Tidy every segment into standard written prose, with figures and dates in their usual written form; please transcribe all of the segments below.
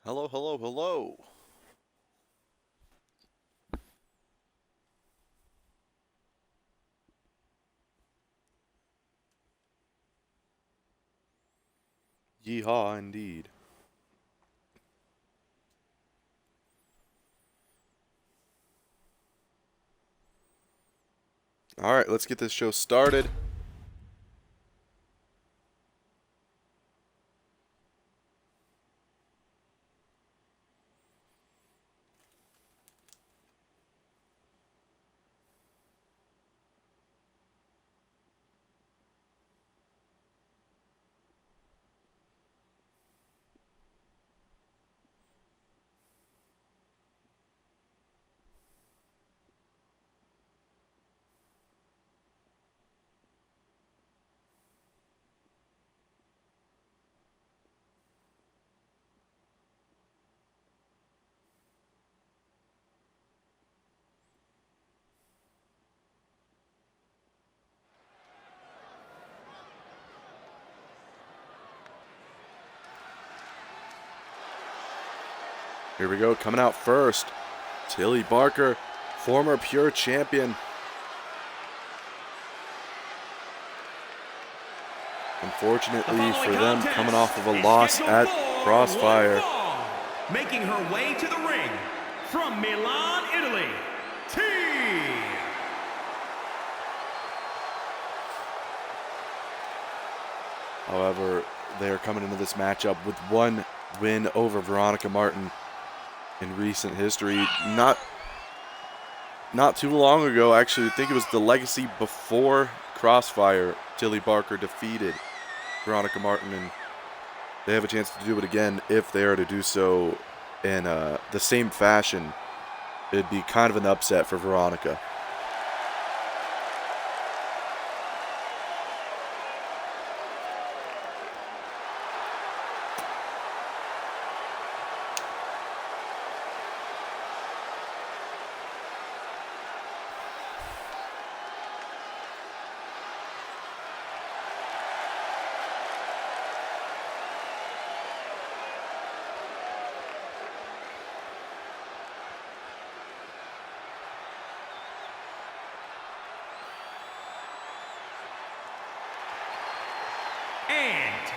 Hello, hello, hello. Yeehaw, indeed. All right, let's get this show started. Here we go, coming out first. Tilly Barker, former Pure champion. Unfortunately for them, coming off of a loss at Crossfire. Making her way to the ring from Milan, Italy, T. However, they are coming into this matchup with one win over Veronica Martin in recent history. Not too long ago, actually. I think it was the Legacy before Crossfire. Tilly Barker defeated Veronica Martin, and they have a chance to do it again if they are to do so in the same fashion. It'd be kind of an upset for Veronica. And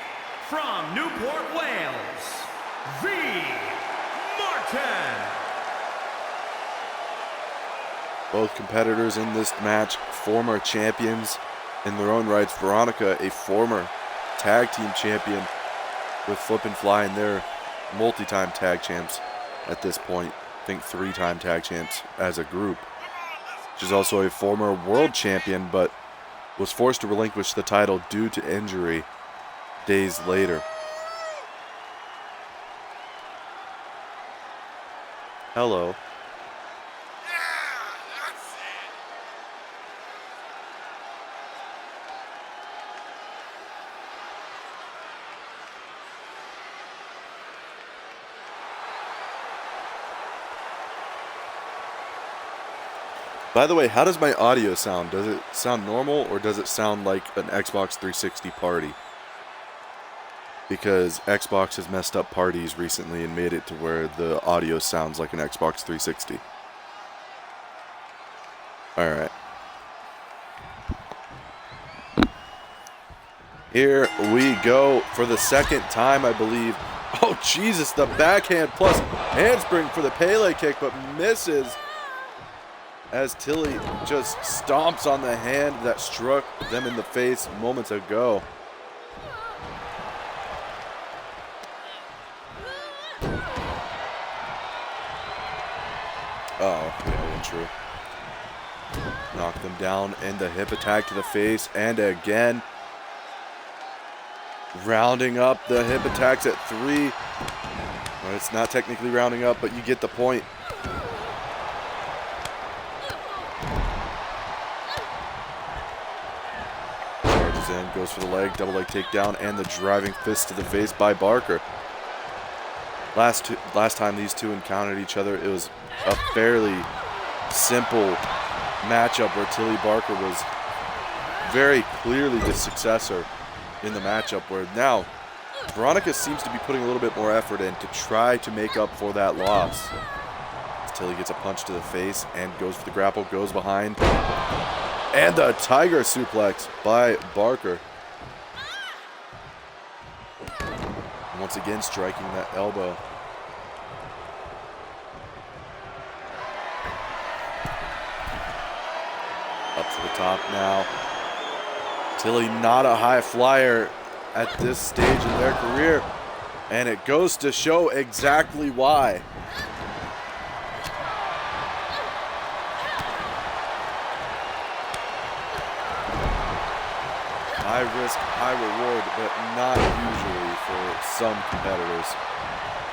from Newport, Wales, V. Martin. Both competitors in this match, former champions in their own rights. Veronica, a former tag team champion with Flip and Fly, and they're multi-time tag champs at this point. I think 3-time tag champs as a group. She's also a former world champion, but was forced to relinquish the title due to injury days later. Hello. By the way, how does my audio sound? Does it sound normal, or does it sound like an Xbox 360 party? Because Xbox has messed up parties recently and made it to where the audio sounds like an Xbox 360. Alright. Here we go for the second time, I believe. Oh, Jesus, the backhand plus handspring for the Pele kick, but misses as Tilly just stomps on the hand that struck them in the face moments ago. Oh, yeah, true. Knock them down, and the hip attack to the face, and again. Rounding up the hip attacks at 3. Well, it's not technically rounding up, but you get the point. Charges in, goes for the leg, double leg takedown, and the driving fist to the face by Barker. Last time these two encountered each other, it was a fairly simple matchup where Tilly Barker was very clearly the successor in the matchup, where now Veronica seems to be putting a little bit more effort in to try to make up for that loss. Tilly gets a punch to the face and goes for the grapple, goes behind. And the tiger suplex by Barker. And once again striking that elbow. Up to the top now. Tilly not a high flyer at this stage in their career. And it goes to show exactly why. High risk, high reward, but not usually for some competitors.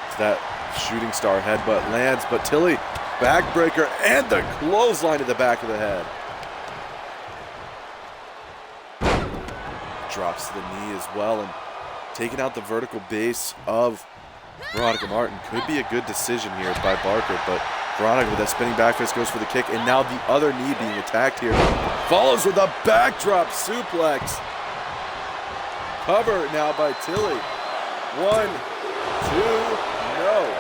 It's that shooting star headbutt lands, but Tilly, backbreaker, and the clothesline to the back of the head. Drops to the knee as well, and taking out the vertical base of Veronica Martin could be a good decision here by Barker, but Veronica with that spinning back fist goes for the kick, and now the other knee being attacked here. Follows with a backdrop suplex. Cover now by Tilly. 1, 2, no.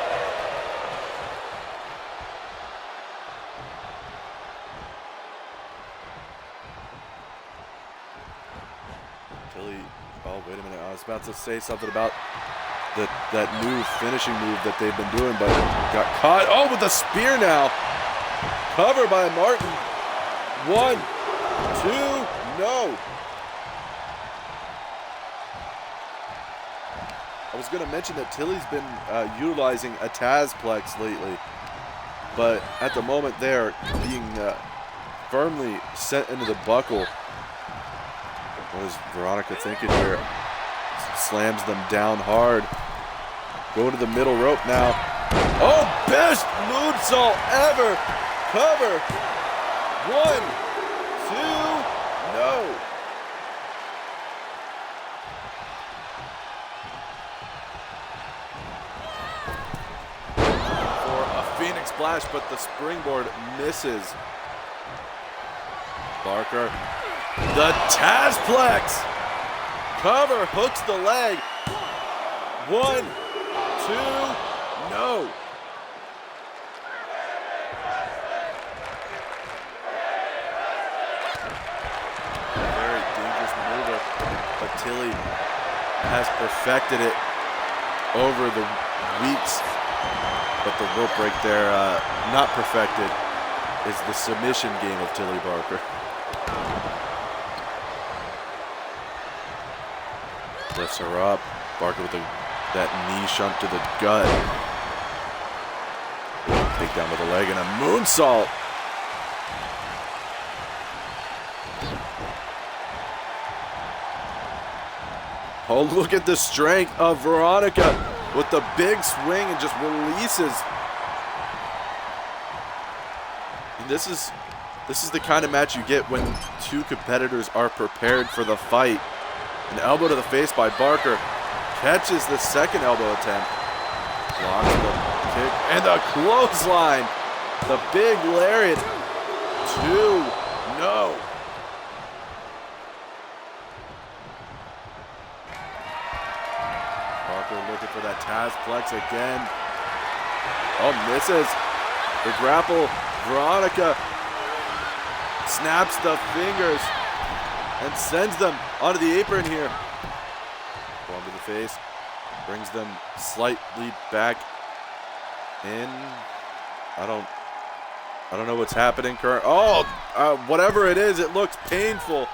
Tilly, oh, wait a minute. I was about to say something about that new finishing move that they've been doing, but got caught. Oh, with a spear now. Cover by Martin. 1, 2, no. I was going to mention that Tilly's been utilizing a Tazplex lately, but at the moment they're being firmly sent into the buckle. What is Veronica thinking here? Slams them down hard. Go to the middle rope now. Oh, best moonsault ever. Cover. 1, 2, no. Phoenix Splash, but the springboard misses. Barker, the Tazplex. Cover, hooks the leg. 1, 2, no. Very dangerous maneuver, but Tilly has perfected it over the weeks. But the rope break there, not perfected, is the submission game of Tilly Barker. Lifts her up. Barker with that knee shunt to the gut. Take down with the leg and a moonsault. Oh, look at the strength of Veronica. With the big swing and just releases. And this is the kind of match you get when two competitors are prepared for the fight. An elbow to the face by Barker. Catches the second elbow attempt. Blocks the kick and the clothesline. The big lariat. 2, no. Looking for that Tazplex again. Oh, misses. The grapple. Veronica snaps the fingers and sends them onto the apron here. Going to the face. Brings them slightly back in. I don't know what's happening. Oh, whatever it is, it looks painful.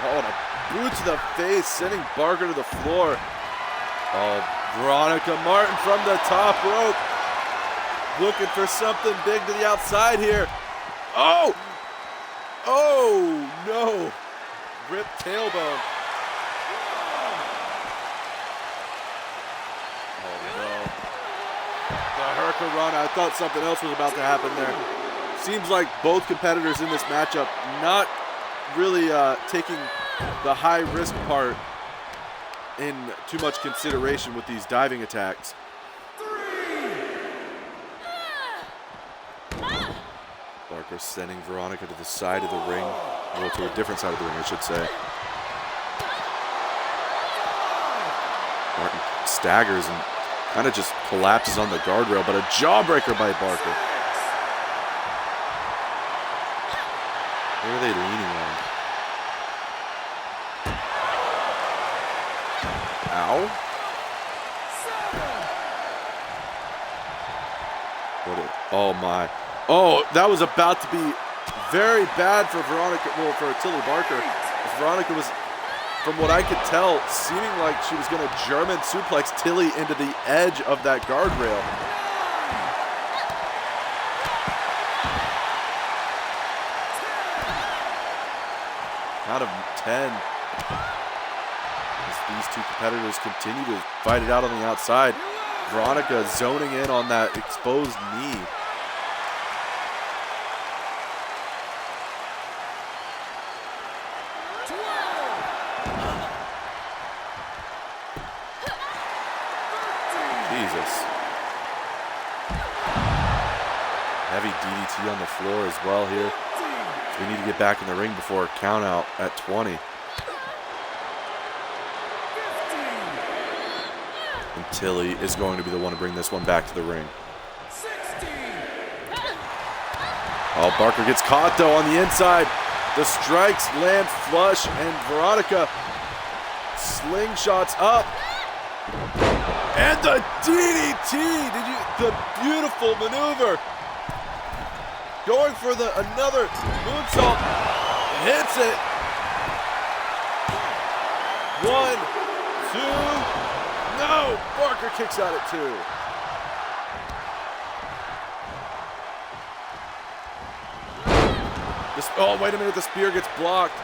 Oh, and a boot to the face, sending Barker to the floor. Oh, Veronica Martin from the top rope. Looking for something big to the outside here. Oh! Oh, no. Ripped tailbone. Oh, no. The Hurricanrana. I thought something else was about to happen there. Seems like both competitors in this matchup not really taking the high risk part in too much consideration with these diving attacks. Barker sending Veronica to the side of the ring. Well, to a different side of the ring, I should say. Martin staggers and kind of just collapses on the guardrail, but a jawbreaker by Barker. What are they leaning on? Ow. Oh my. Oh, that was about to be very bad for Veronica, well, for Tilly Barker. Veronica was, from what I could tell, seeming like she was going to German suplex Tilly into the edge of that guardrail. Out of 10. As these two competitors continue to fight it out on the outside. Veronica zoning in on that exposed knee. Jesus. Heavy DDT on the floor as well here. So we need to get back in the ring before a count out at 20. And Tilly is going to be the one to bring this one back to the ring. Oh, Barker gets caught though on the inside. The strikes land flush and Veronica slingshots up. And the DDT, the beautiful maneuver. Going for another moonsault, hits it. 1, 2, no, Barker kicks out at 2. Oh, wait a minute, the spear gets blocked.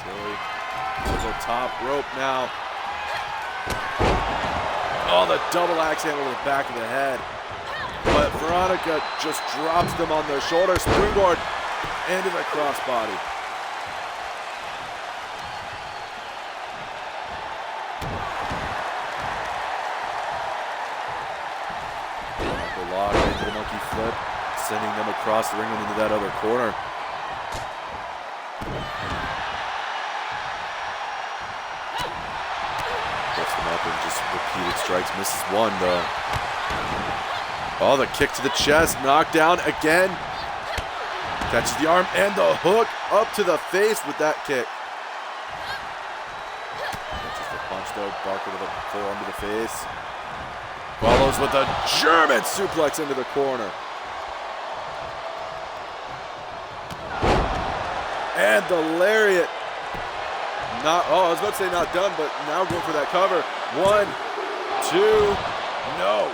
Tilly to the top rope now. Oh, the double axe handle to the back of the head. But Veronica just drops them on their shoulder, springboard into the crossbody. The lock into the monkey flip, sending them across the ring and into that other corner. Lifts them up and just repeated strikes. Misses one though. Oh, the kick to the chest, knockdown again. Catches the arm and the hook up to the face with that kick. Catches the punch though, Barker with a forearm to the face. Follows with a German suplex into the corner. And the lariat. I was about to say not done, but now going for that cover. 1, 2, no.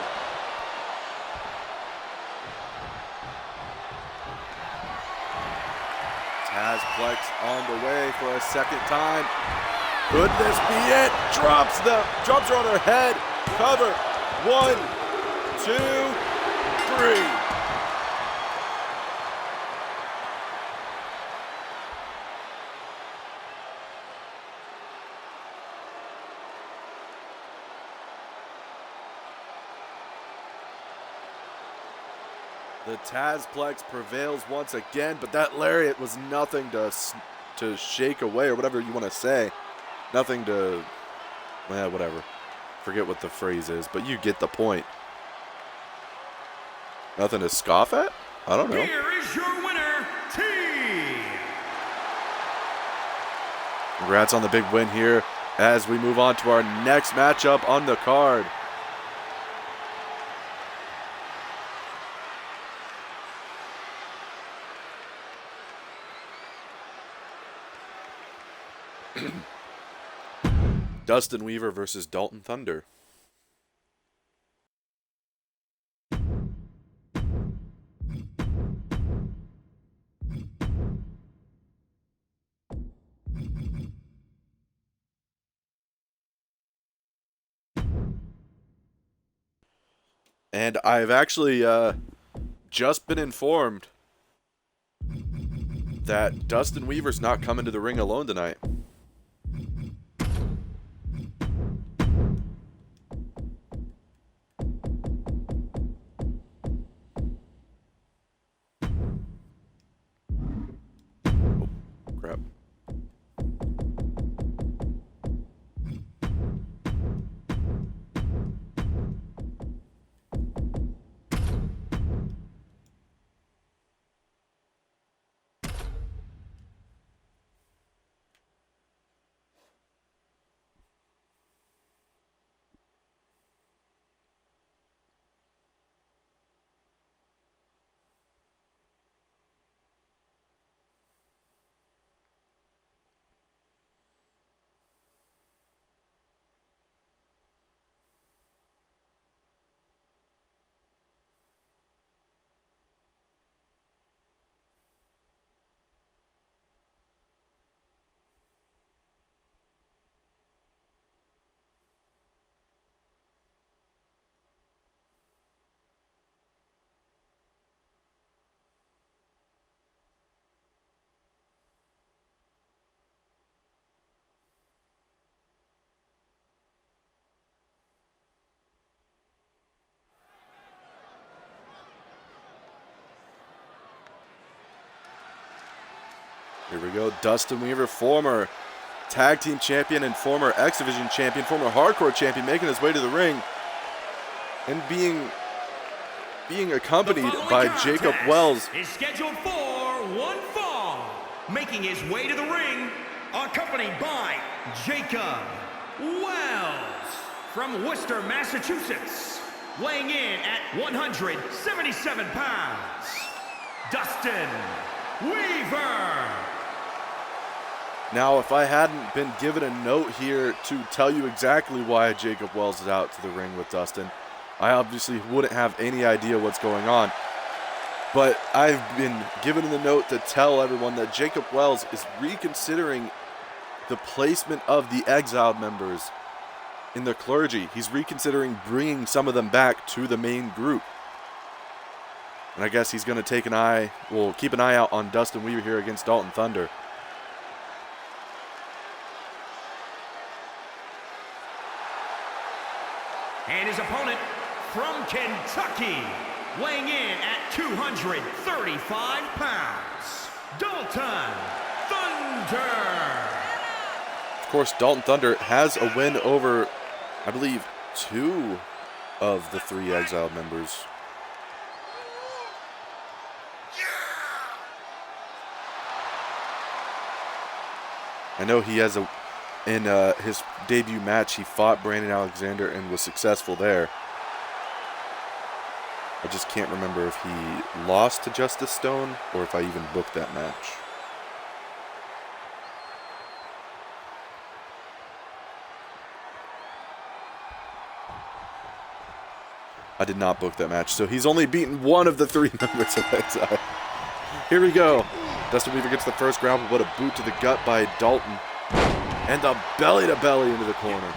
Tazplex on the way for a second time. Could this be it? Drops her on her head. Cover. 1, 2, 3. The Tazplex prevails once again, but that lariat was nothing to shake away, or whatever you want to say. Nothing to, whatever. Forget what the phrase is, but you get the point. Nothing to scoff at? I don't know. Here is your winner, T. Congrats on the big win here as we move on to our next matchup on the card. Dustin Weaver versus Dalton Thunder. And I've actually just been informed that Dustin Weaver's not coming to the ring alone tonight. prep. Here we go. Dustin Weaver, former tag team champion and former X Division champion, former hardcore champion, making his way to the ring and being accompanied by Jacob Wells. Is scheduled for one fall. Making his way to the ring, accompanied by Jacob Wells from Worcester, Massachusetts. Weighing in at 177 pounds, Dustin Weaver. Now, if I hadn't been given a note here to tell you exactly why Jacob Wells is out to the ring with Dustin, I obviously wouldn't have any idea what's going on. But I've been given the note to tell everyone that Jacob Wells is reconsidering the placement of the exiled members in the clergy. He's reconsidering bringing some of them back to the main group. And I guess he's going to keep an eye out on Dustin Weaver here against Dalton Thunder. And his opponent from Kentucky, weighing in at 235 pounds, Dalton Thunder. Of course, Dalton Thunder has a win over, I believe, 2 of the 3 exiled members. I know he has in his debut match, he fought Brandon Alexander and was successful there. I just can't remember if he lost to Justice Stone or if I even booked that match. I did not book that match, so he's only beaten 1 of the 3 members of Exile. Here we go. Dustin Weaver gets the first ground, but what a boot to the gut by Dalton. And the belly-to-belly into the corner.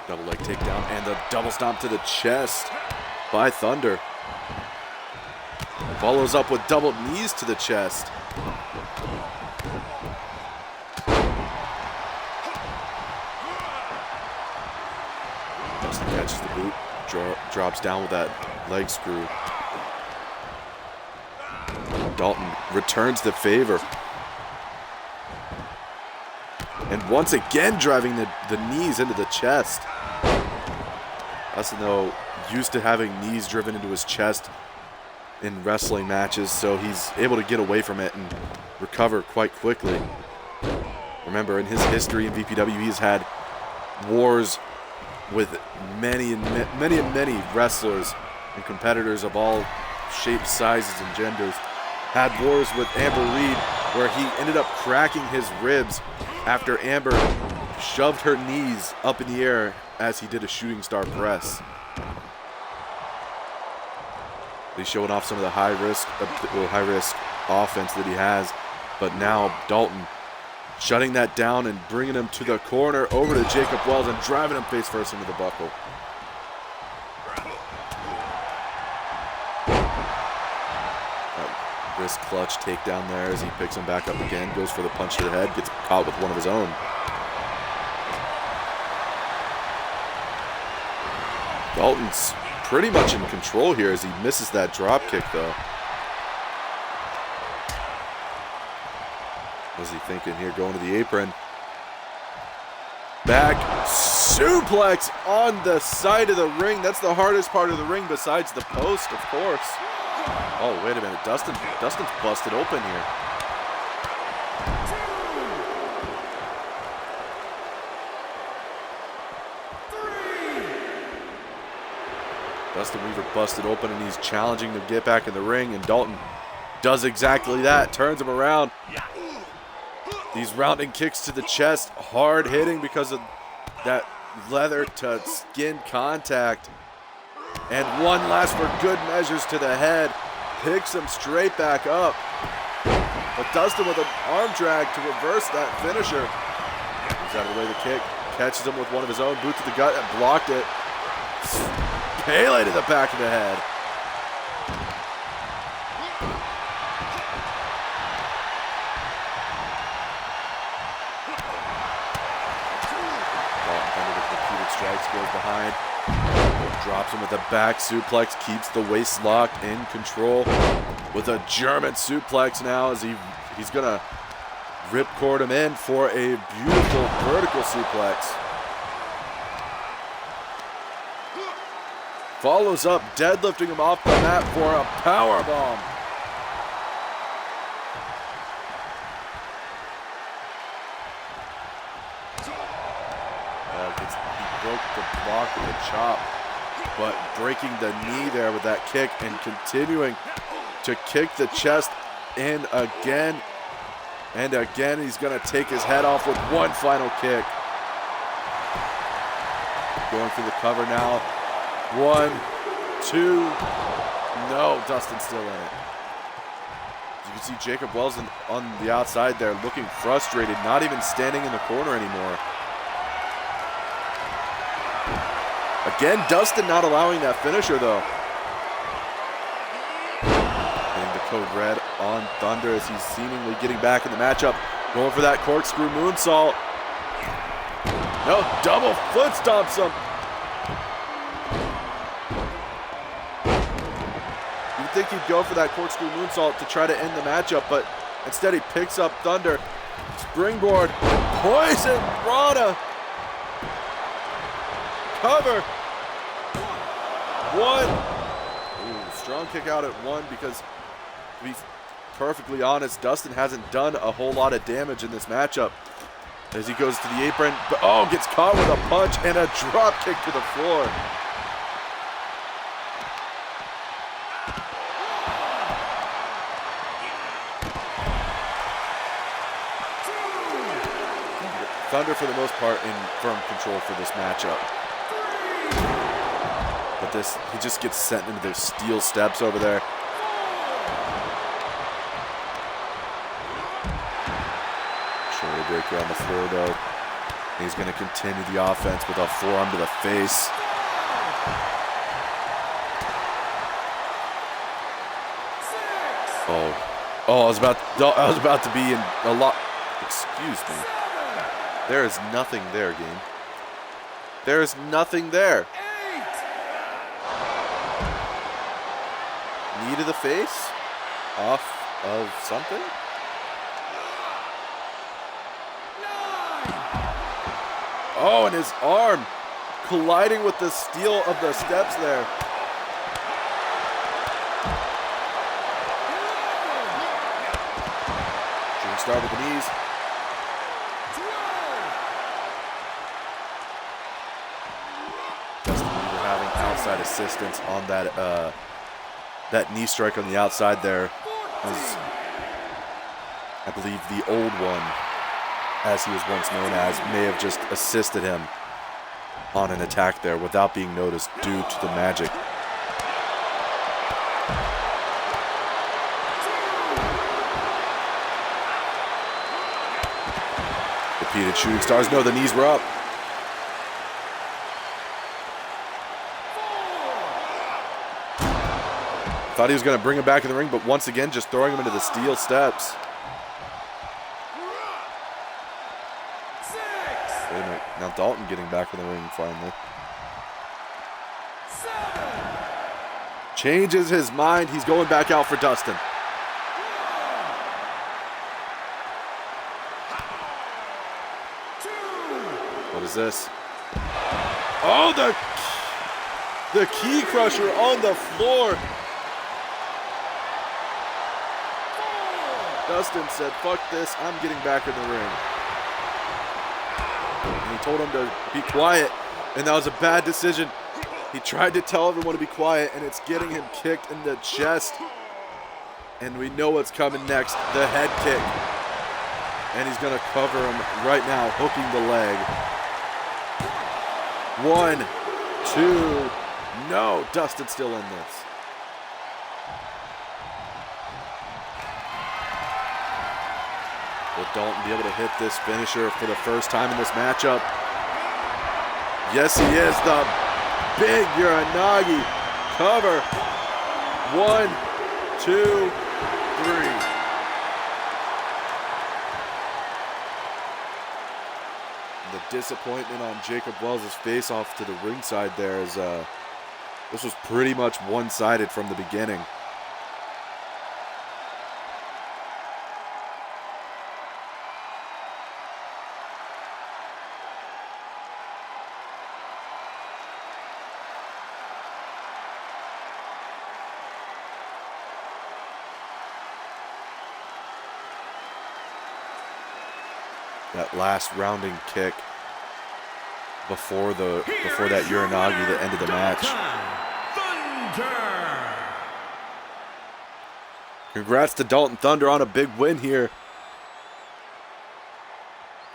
Double leg takedown and the double stomp to the chest by Thunder. Follows up with double knees to the chest. Dustin catches the boot, drops down with that leg screw. Dalton returns the favor. And once again driving the knees into the chest. Dustin, though, used to having knees driven into his chest in wrestling matches, so he's able to get away from it and recover quite quickly. Remember, in his history in VPW, he's had wars with many wrestlers and competitors of all shapes, sizes, and genders. Had wars with Amber Reed where he ended up cracking his ribs after Amber shoved her knees up in the air as he did a shooting star press. He's showing off some of the high risk offense that he has, but now Dalton shutting that down and bringing him to the corner over to Jacob Wells and driving him face first into the buckle. Wrist clutch takedown there as he picks him back up again, goes for the punch to the head, gets caught with one of his own. Dalton's pretty much in control here as he misses that drop kick though. What's he thinking here? Going to the apron. Back suplex on the side of the ring. That's the hardest part of the ring besides the post, of course. Oh, wait a minute. Dustin's busted open here. Dustin Weaver busted open, and he's challenging to get back in the ring, and Dalton does exactly that. Turns him around. These rounding kicks to the chest, hard hitting because of that leather to skin contact. And one last for good measures to the head. Picks him straight back up. But Dustin with an arm drag to reverse that finisher. He's out of the way of the kick. Catches him with one of his own, boot to the gut, and blocked it. Pele to the back of the head. Strikes, goes behind, drops him with a back suplex, keeps the waist locked, in control with a German suplex now as he's gonna ripcord him in for a beautiful vertical suplex. Follows up, deadlifting him off the mat for a powerbomb. Broke the block with a chop, but breaking the knee there with that kick and continuing to kick the chest in again and again. He's going to take his head off with one final kick. Going for the cover now. 1, 2. No, Dustin's still in it. You can see Jacob Wells on the outside there looking frustrated, not even standing in the corner anymore. Again, Dustin not allowing that finisher, though. Getting the code red on Thunder as he's seemingly getting back in the matchup. Going for that corkscrew moonsault. No, double foot stomps him. You'd think he'd go for that corkscrew moonsault to try to end the matchup, but instead he picks up Thunder. Springboard, poison Rana. Cover. 1. Ooh, strong kick out at 1 because, to be perfectly honest, Dustin hasn't done a whole lot of damage in this matchup. As he goes to the apron, but gets caught with a punch and a drop kick to the floor. Thunder, for the most part, in firm control for this matchup. But he just gets sent into those steel steps over there. Shoulder breaker on the floor, though. He's going to continue the offense with a forearm to the face. I was about to be in a lot. Excuse me. There is nothing there, game. There is nothing there. Knee to the face? Off of something? Oh, and his arm colliding with the steel of the steps there. Shooting star with the knees. Dustin Weaver having outside assistance on that knee strike on the outside there. Was, I believe, the old one, as he was once known as, may have just assisted him on an attack there without being noticed due to the magic. Repeated shooting stars. No, the knees were up. Thought he was going to bring him back in the ring, but once again, just throwing him into the steel steps. Wait a minute. Now Dalton getting back in the ring finally. Changes his mind. He's going back out for Dustin. is this? Oh, the key crusher on the floor. Dustin said, fuck this, I'm getting back in the ring. And he told him to be quiet, and that was a bad decision. He tried to tell everyone to be quiet, and it's getting him kicked in the chest. And we know what's coming next, the head kick. And he's going to cover him right now, hooking the leg. 1, 2, no, Dustin's still in this. Will Dalton be able to hit this finisher for the first time in this matchup? Yes, he is. The big Uranagi cover. 1, 2, 3. The disappointment on Jacob Wells' face off to the ringside there is this was pretty much one-sided from the beginning. That last rounding kick before that Uranagi that ended the match. Thunder. Congrats to Dalton Thunder on a big win here.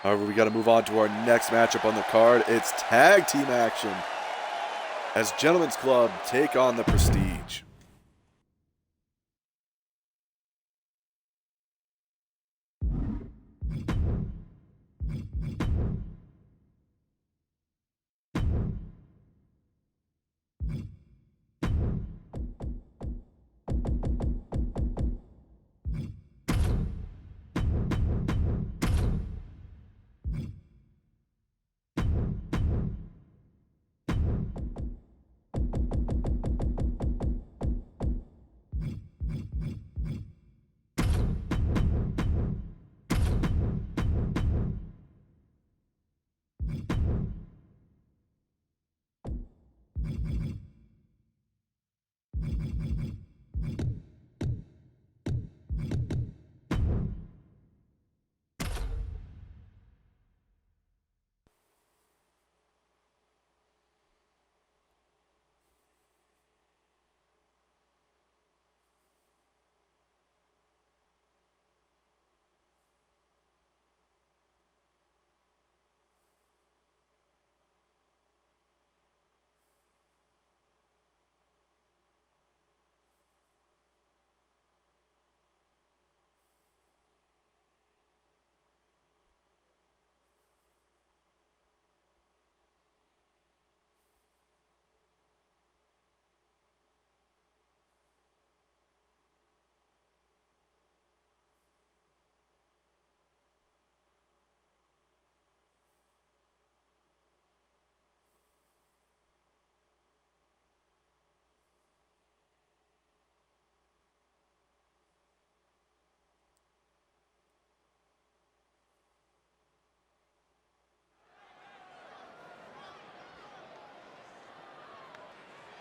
However, we got to move on to our next matchup on the card. It's tag team action as Gentlemen's Club take on the Prestige.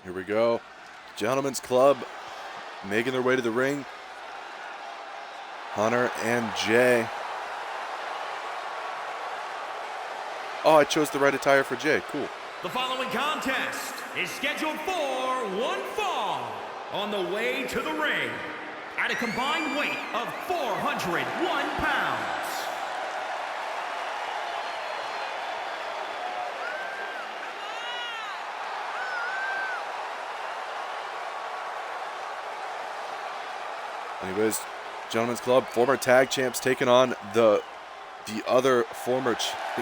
Here we go. Gentlemen's Club making their way to the ring. Hunter and Jay. Oh, I chose the right attire for Jay. Cool. The following contest is scheduled for one fall on the way to the ring at a combined weight of 401 pounds. Anyways, Gentlemen's Club, former tag champs taking on the other former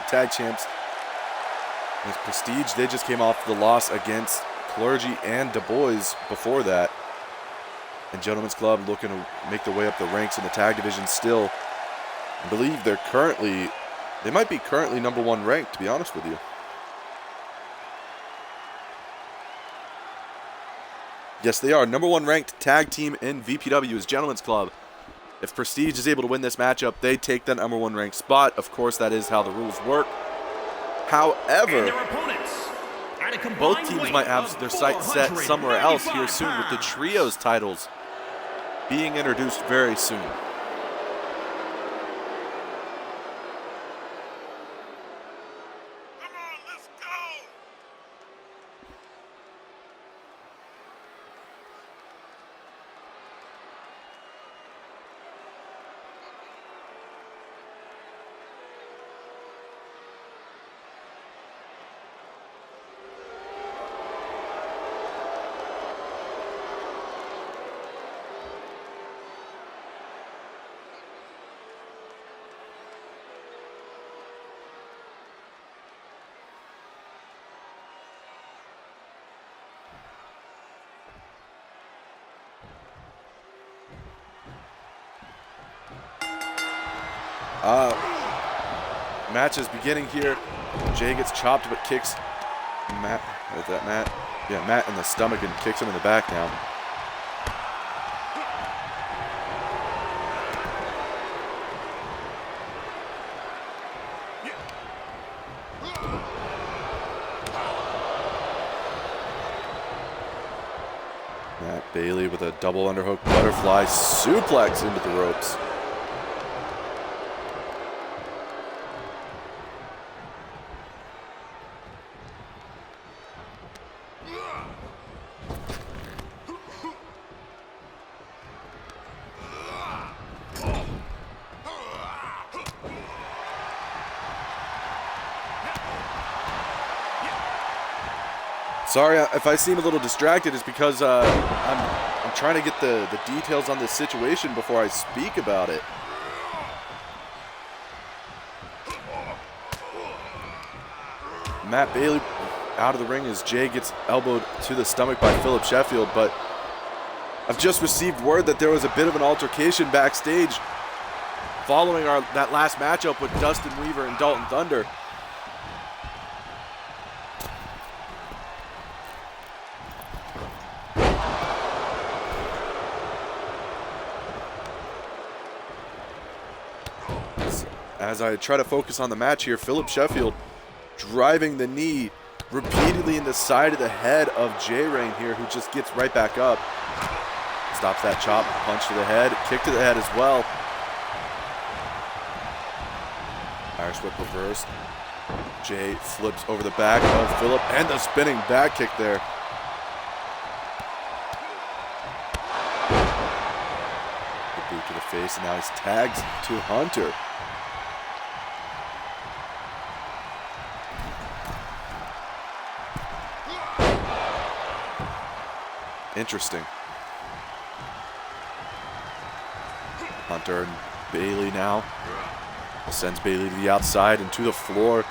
tag champs. With Prestige, they just came off the loss against Clergy and Du Bois before that. And Gentlemen's Club looking to make their way up the ranks in the tag division still. I believe they might be currently #1 ranked, to be honest with you. Yes, they are. #1 ranked tag team in VPW is Gentlemen's Club. If Prestige is able to win this matchup, they take that #1 ranked spot. Of course, that is how the rules work. However, their opponents, at a combined both teams weight might have of their sights set somewhere else here soon, with the 495 trios titles being introduced very soon. Match is beginning here. Jay gets chopped but kicks Matt. Is that Matt? Yeah, Matt in the stomach and kicks him in the back now. Matt Bailey with a double underhook butterfly suplex into the ropes. Sorry if I seem a little distracted. It's because I'm trying to get the details on this situation before I speak about it. Matt Bailey out of the ring as Jay gets elbowed to the stomach by Philip Sheffield, but I've just received word that there was a bit of an altercation backstage following that last matchup with Dustin Weaver and Dalton Thunder. As I try to focus on the match here, Philip Sheffield driving the knee repeatedly in the side of the head of J-Rain here, who just gets right back up. Stops that chop, punch to the head, kick to the head as well. Irish whip reversed. Jay flips over the back of Philip and the spinning back kick there. The boot to the face, and now he's tagged to Hunter. Interesting. Hunter and Bailey now. Sends Bailey to the outside and to the floor.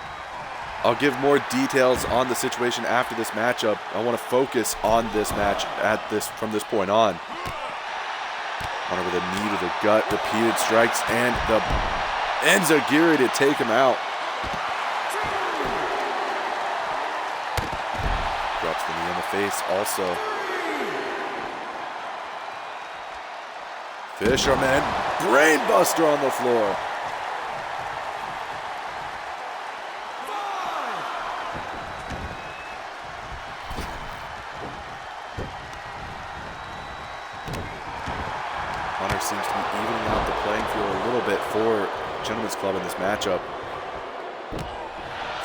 I'll give more details on the situation after this matchup. I want to focus on this match from this point on. Hunter with a knee to the gut, repeated strikes, and the enziguri to take him out. Drops the knee in the face also. Fisherman, brainbuster on the floor. Hunter seems to be evening out the playing field a little bit for Gentlemen's Club in this matchup.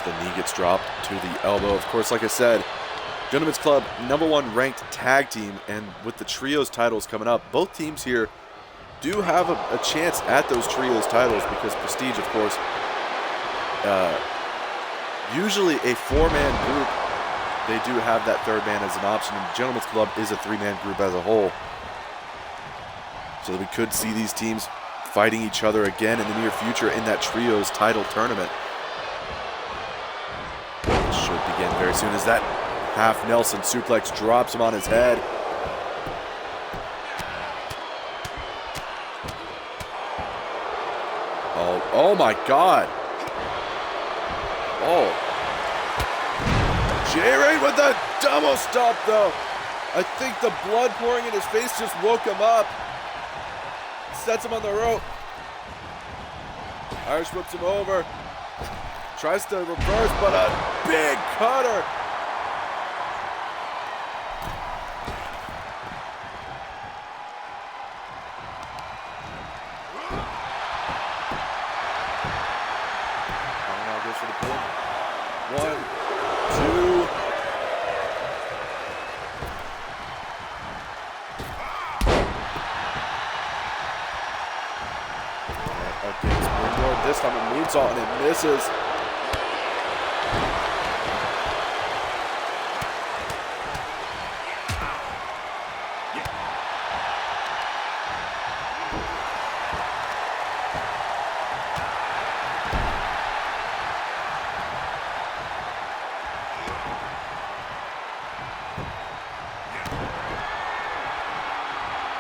The knee gets dropped to the elbow. Of course, like I said, Gentlemen's Club, #1 ranked tag team, and with the trios titles coming up, both teams here do have a chance at those trios titles because Prestige, of course, usually a 4-man group, they do have that third man as an option, and Gentlemen's Club is a 3-man group as a whole. So that we could see these teams fighting each other again in the near future in that trios title tournament. It should begin very soon as that half Nelson suplex drops him on his head. Oh my God. Oh. J-Rain with the double stop though. I think the blood pouring in his face just woke him up. Sets him on the rope. Irish whips him over. Tries to reverse, but a big cutter. Now goes for the pin. 1, 2. Against Windward. This time a moonsault and it misses.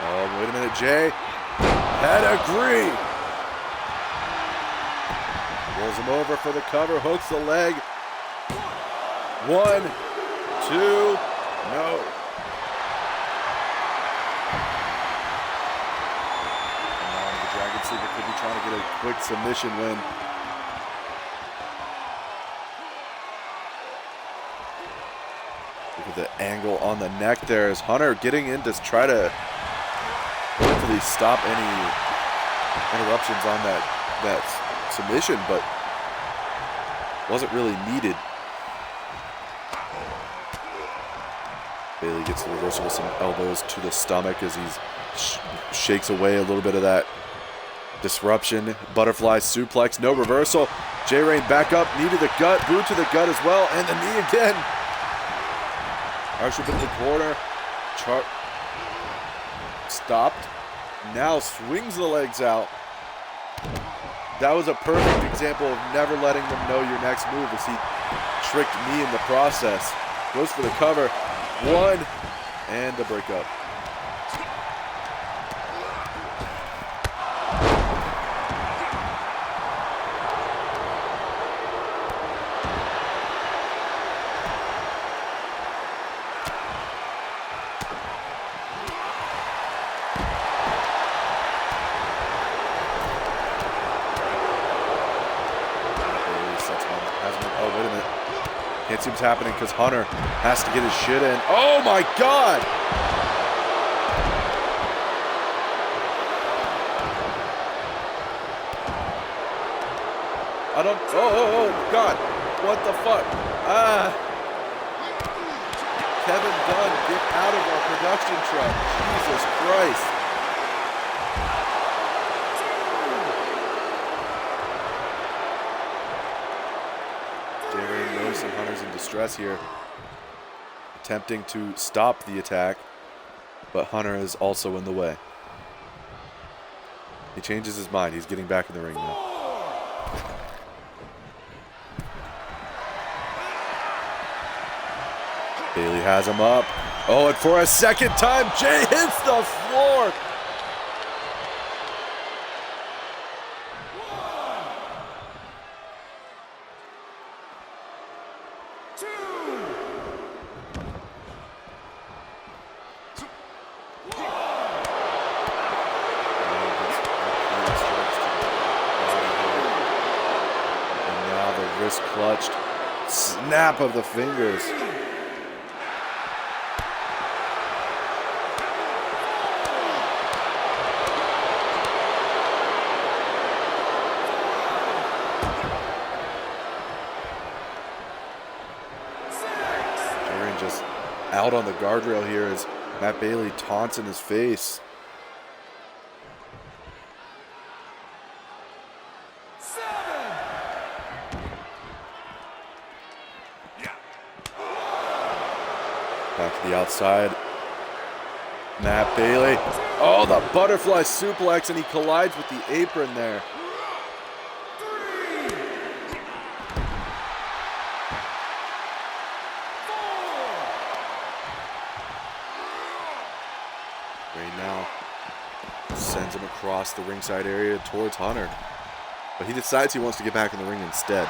Oh, wait a minute, Jay. Pedigree. Rolls him over for the cover, hooks the leg. 1, 2, no. And now the Dragon Sleeper could be trying to get a quick submission win. Look at the angle on the neck there as Hunter getting in to try to hopefully stop any interruptions on that submission, but wasn't really needed. Bailey gets the reversal with some elbows to the stomach as he shakes away a little bit of that disruption. Butterfly suplex, no reversal. J Rain back up, knee to the gut, boot to the gut as well, and the knee again. Archer in the corner. Stopped. Now swings the legs out. That was a perfect example of never letting them know your next move as he tricked me in the process. Goes for the cover. 1, and the breakup. Oh, wait a minute. Can't see what's happening because Hunter has to get his shit in. Oh, my God! I don't... Oh, God. What the fuck? Kevin Dunn, get out of our production truck. Jesus Christ. And Hunter's in distress here, attempting to stop the attack, but Hunter is also in the way. He changes his mind. He's getting back in the ring now. Bailey has him up. Oh, and for a second time, Jay hits the floor. Wrist clutched, snap of the fingers. Aaron just out on the guardrail here as Matt Bailey taunts in his face. Back to the outside. Matt Bailey. Oh, the butterfly suplex, and he collides with the apron there. Right now, sends him across the ringside area towards Hunter. But he decides he wants to get back in the ring instead.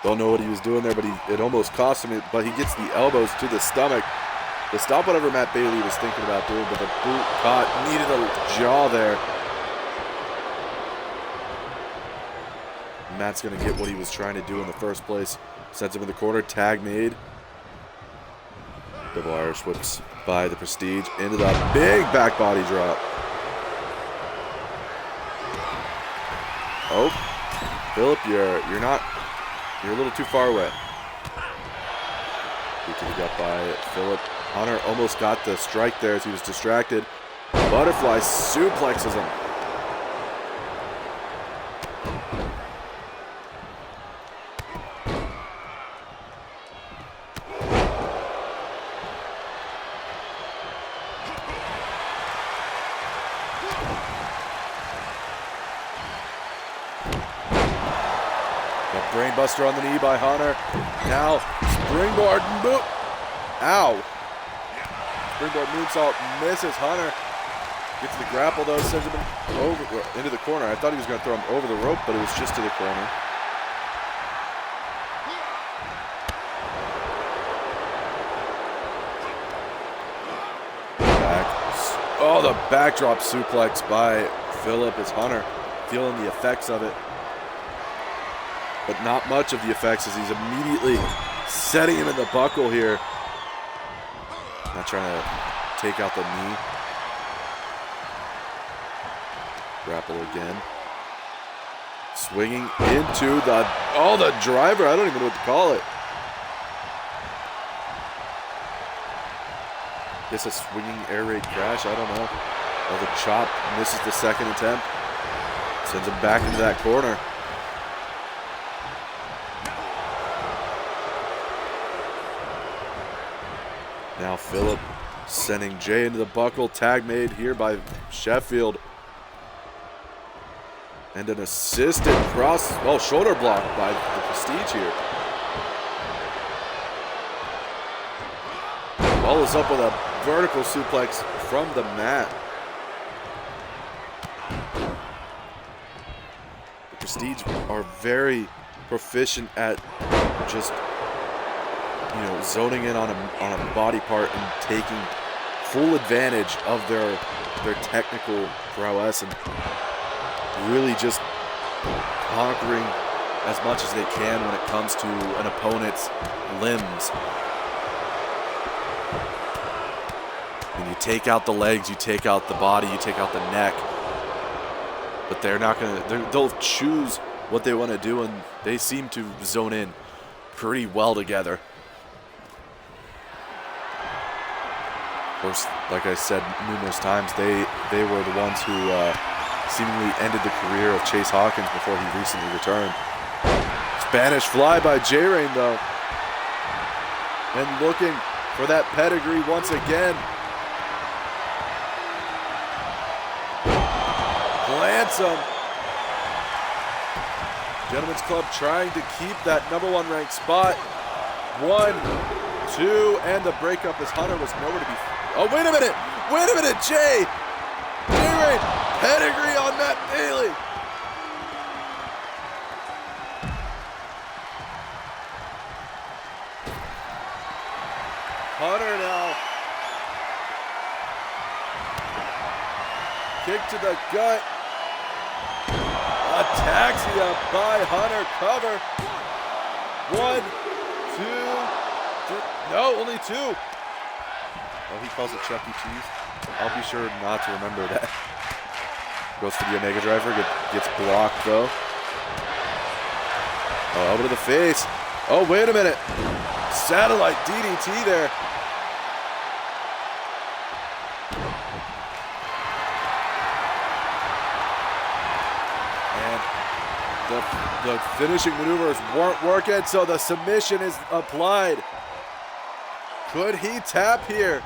Don't know what he was doing there, but it almost cost him it. But he gets the elbows to the stomach. to stop whatever Matt Bailey was thinking about doing, but the boot caught, needed a jaw there. Matt's going to get what he was trying to do in the first place. Sends him in the corner, tag made. Double Irish whips by the Prestige into the big back body drop. Oh, Philip, you're a little too far away. He could have got by Philip. Hunter almost got the strike there as he was distracted. Butterfly suplexes him. Brainbuster on the knee by Hunter. Now, springboard boot. Ow. Springboard moonsault misses Hunter. Gets the grapple though, sends him into the corner. I thought he was going to throw him over the rope, but it was just to the corner. Back. Oh, the backdrop suplex by Philip as Hunter feeling the effects of it. But not much of the effects as he's immediately setting him in the buckle here. Not trying to take out the knee. Grapple again. Swinging into the driver. I don't even know what to call it. Guess a swinging air raid crash. I don't know. Oh, the chop misses the second attempt. Sends him back into that corner. Now Philip sending Jay into the buckle. Tag made here by Sheffield. And an assisted shoulder block by the Prestige here. Follows up with a vertical suplex from the mat. The Prestige are very proficient at just zoning in on a body part and taking full advantage of their technical prowess and really just conquering as much as they can when it comes to an opponent's limbs. When you take out the legs, you take out the body, you take out the neck, but they'll choose what they want to do, and they seem to zone in pretty well together. Of course, like I said numerous times, they were the ones who seemingly ended the career of Chase Hawkins before he recently returned. Spanish fly by J-Rain though. And looking for that pedigree once again. Plants him. Gentlemen's Club trying to keep that #1 ranked spot. 1, 2, and the breakup as Hunter was nowhere to be. Oh, wait a minute, J-Rain, pedigree on Matt Bailey. Hunter now. Kick to the gut. Ataxia by Hunter, cover. 1, 2, 3, no, only 2. Oh, he calls it Chuck E. Cheese. I'll be sure not to remember that. Goes for the Omega Driver, gets blocked though. Oh, elbow to the face. Oh, wait a minute. Satellite DDT there. And the finishing maneuvers weren't working, so the submission is applied. Could he tap here?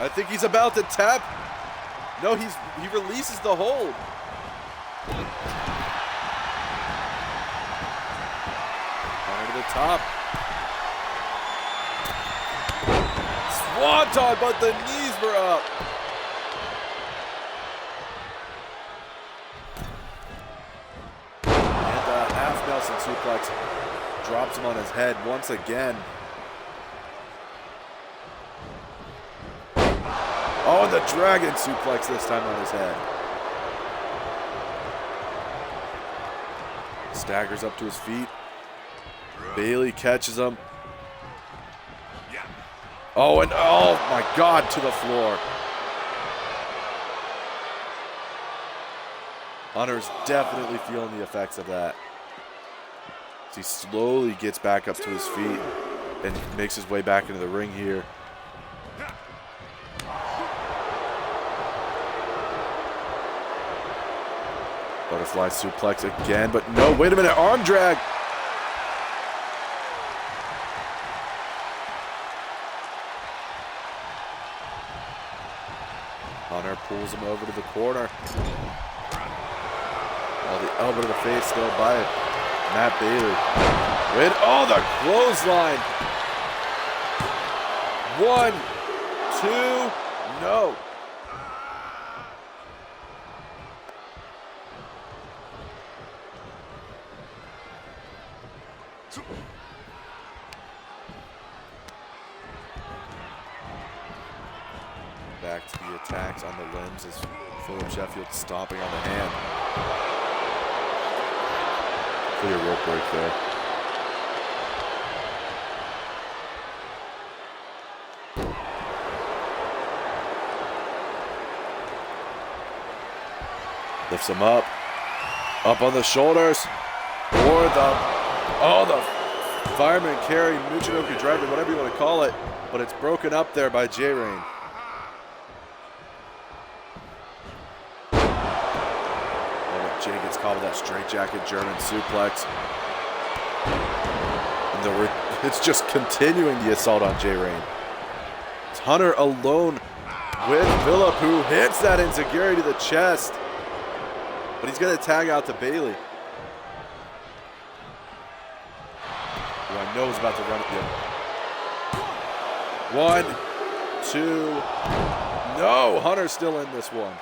I think he's about to tap. No, he releases the hold. Over the top. Swanton, but the knees were up. And a half Nelson suplex drops him on his head once again. Oh, the dragon suplex this time on his head. Staggers up to his feet. Bailey catches him. Oh, and oh my God, to the floor. Hunter's definitely feeling the effects of that. As he slowly gets back up to his feet and makes his way back into the ring here. Butterfly suplex again, but no, wait a minute, arm drag. Hunter pulls him over to the corner. Oh, the elbow to the face still by it. Matt Bailey. Wait, oh, the clothesline. 1, 2, no. Back to the attacks on the limbs as Philip Sheffield stomping on the hand. Clear rope break there. Lifts him up on the shoulders, or the fireman carry, Michinoku driver, whatever you want to call it, but it's broken up there by J-Rain. Jay gets caught with that straightjacket German suplex. And it's just continuing the assault on J-Rain. It's Hunter alone with Phillip, who hits that enziguri to the chest. But he's going to tag out to Bailey, who I know is about to run at him. 1, 2, no, Hunter's still in this one.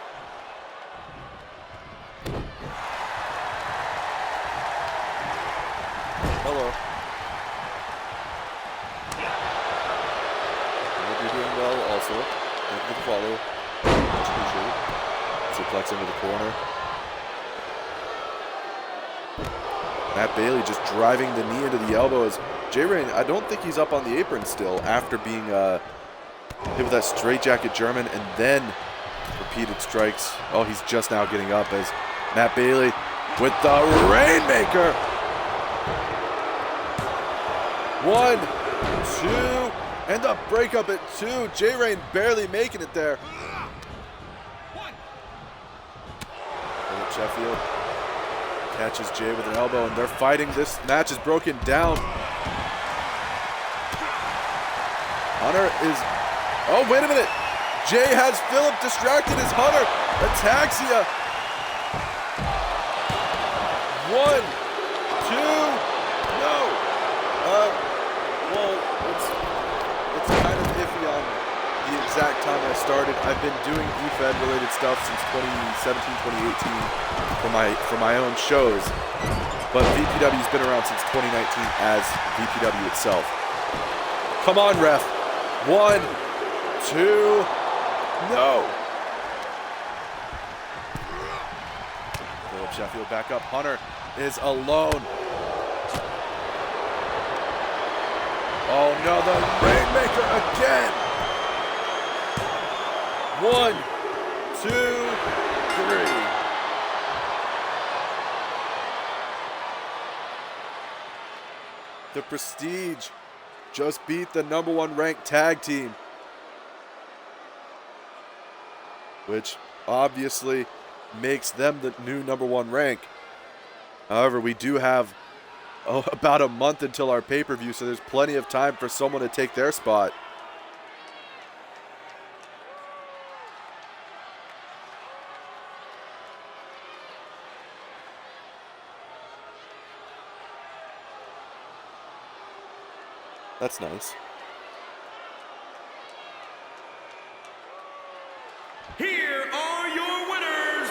Hello. Hope you're doing well also. Thank you for the follow. Much appreciated. Suplex into the corner. Matt Bailey just driving the knee into the elbow as J-Rain, I don't think he's up on the apron still after being hit with that straightjacket German and then repeated strikes. Oh, he's just now getting up as Matt Bailey with the Rainmaker. 1, 2, and the breakup at 2. J-Rain barely making it there. Philip Sheffield catches Jay with an elbow, and they're fighting. This match is broken down. Hunter is... Oh, wait a minute. Jay has Philip distracted as Hunter. Ataxia. 1, 2, no. Well, it's kind of iffy on the exact time I started. I've been doing EFED related stuff since 2017, 2018 for my own shows, but VPW's been around since 2019 as VPW itself. Come on, ref. 1, 2, no. Philip Sheffield back up. Hunter is alone. Oh no, the Rainmaker again. 1, 2, 3. The Prestige just beat the #1 ranked tag team, which obviously makes them the new #1 rank. However, we do have about a month until our pay-per-view, so there's plenty of time for someone to take their spot. That's nice. Here are your winners.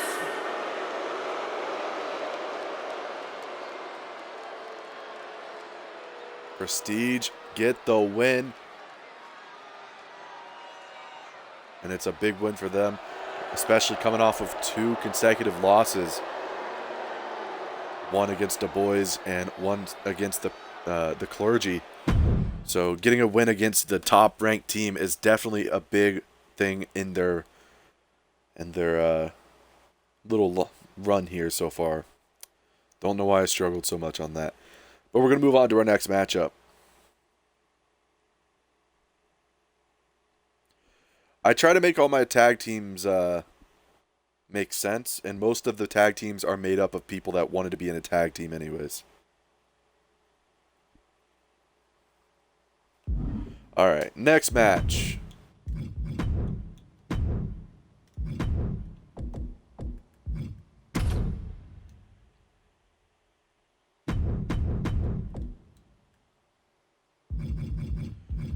Prestige get the win. and it's a big win for them, especially coming off of 2 consecutive losses. One against Du Bois and one against the Clergy. So getting a win against the top-ranked team is definitely a big thing in their little run here so far. Don't know why I struggled so much on that. But we're going to move on to our next matchup. I try to make all my tag teams make sense, and most of the tag teams are made up of people that wanted to be in a tag team anyways. Alright, next match.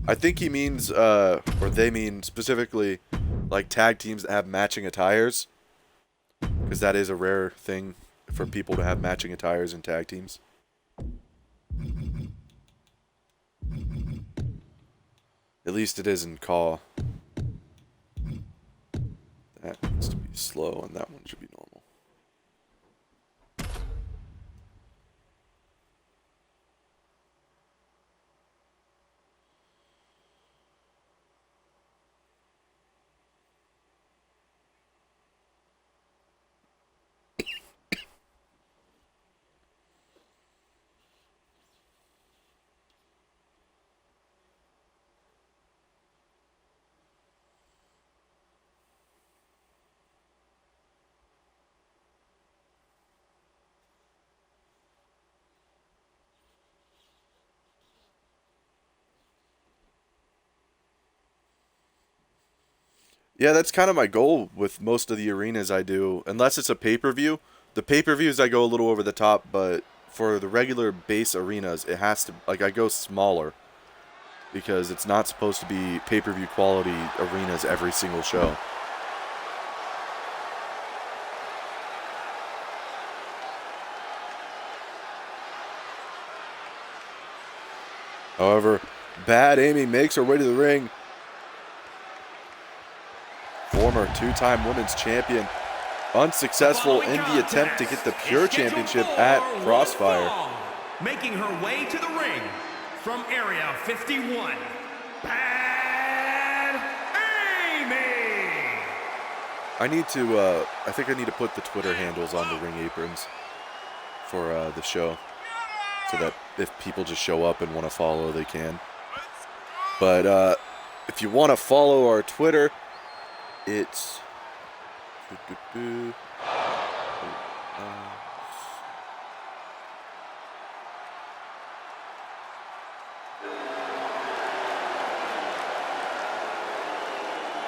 I think he means, or they mean specifically, like tag teams that have matching attires. Because that is a rare thing for people to have matching attires in tag teams. At least it is in Caw. That needs to be slow, and that one should be normal. Yeah, that's kind of my goal with most of the arenas I do. Unless it's a pay-per-view. The pay-per-views I go a little over the top, but for the regular base arenas, it has to, like, I go smaller. Because it's not supposed to be pay-per-view quality arenas every single show. However, Bad Amy makes her way to the ring. Former 2-time women's champion, unsuccessful in the attempt to get the Pure Championship at Crossfire. Making her way to the ring from Area 51, Bad Amy. I think I need to put the Twitter handles on the ring aprons for the show, so that if people just show up and want to follow, they can. But if you want to follow our Twitter, it's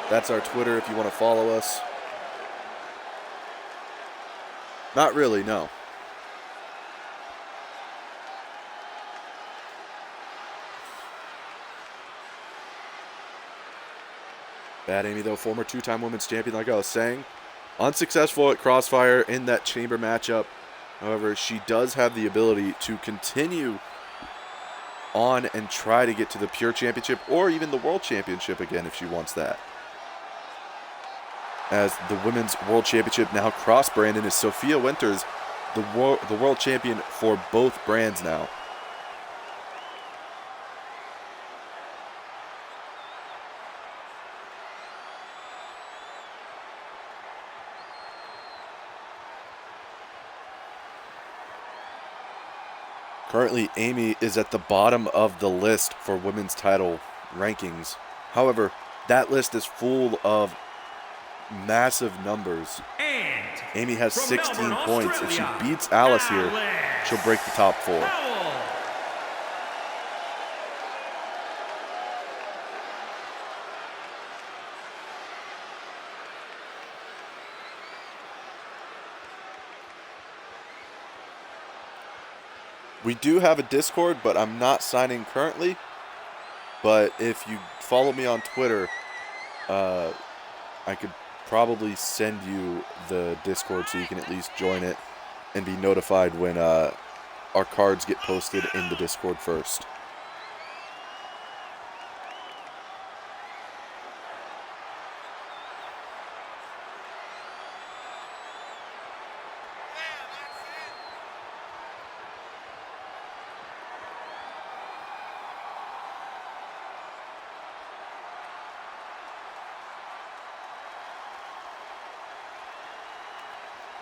that's our Twitter if you want to follow us. Not really, no. Bad Amy, though, former 2-time women's champion, like I was saying. Unsuccessful at Crossfire in that chamber matchup. However, she does have the ability to continue on and try to get to the Pure Championship or even the World Championship again if she wants that. As the Women's World Championship now cross-branded is Sophia Winters, the world champion for both brands now. Currently, Amy is at the bottom of the list for women's title rankings. However, that list is full of massive numbers. And Amy has 16 Melbourne, points. If she Australia, beats Alice here, she'll break the top 4. Howell. We do have a Discord, but I'm not signing currently. But if you follow me on Twitter, I could probably send you the Discord so you can at least join it and be notified when our cards get posted in the Discord first.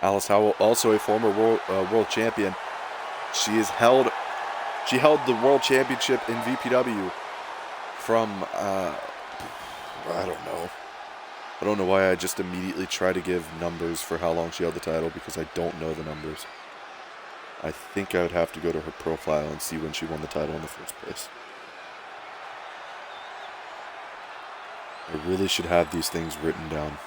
Alice Howell, also a former world champion. She held the world championship in VPW from I don't know why I just immediately try to give numbers for how long she held the title, because I don't know the numbers. I think I would have to go to her profile and see when she won the title in the first place. I really should have these things written down.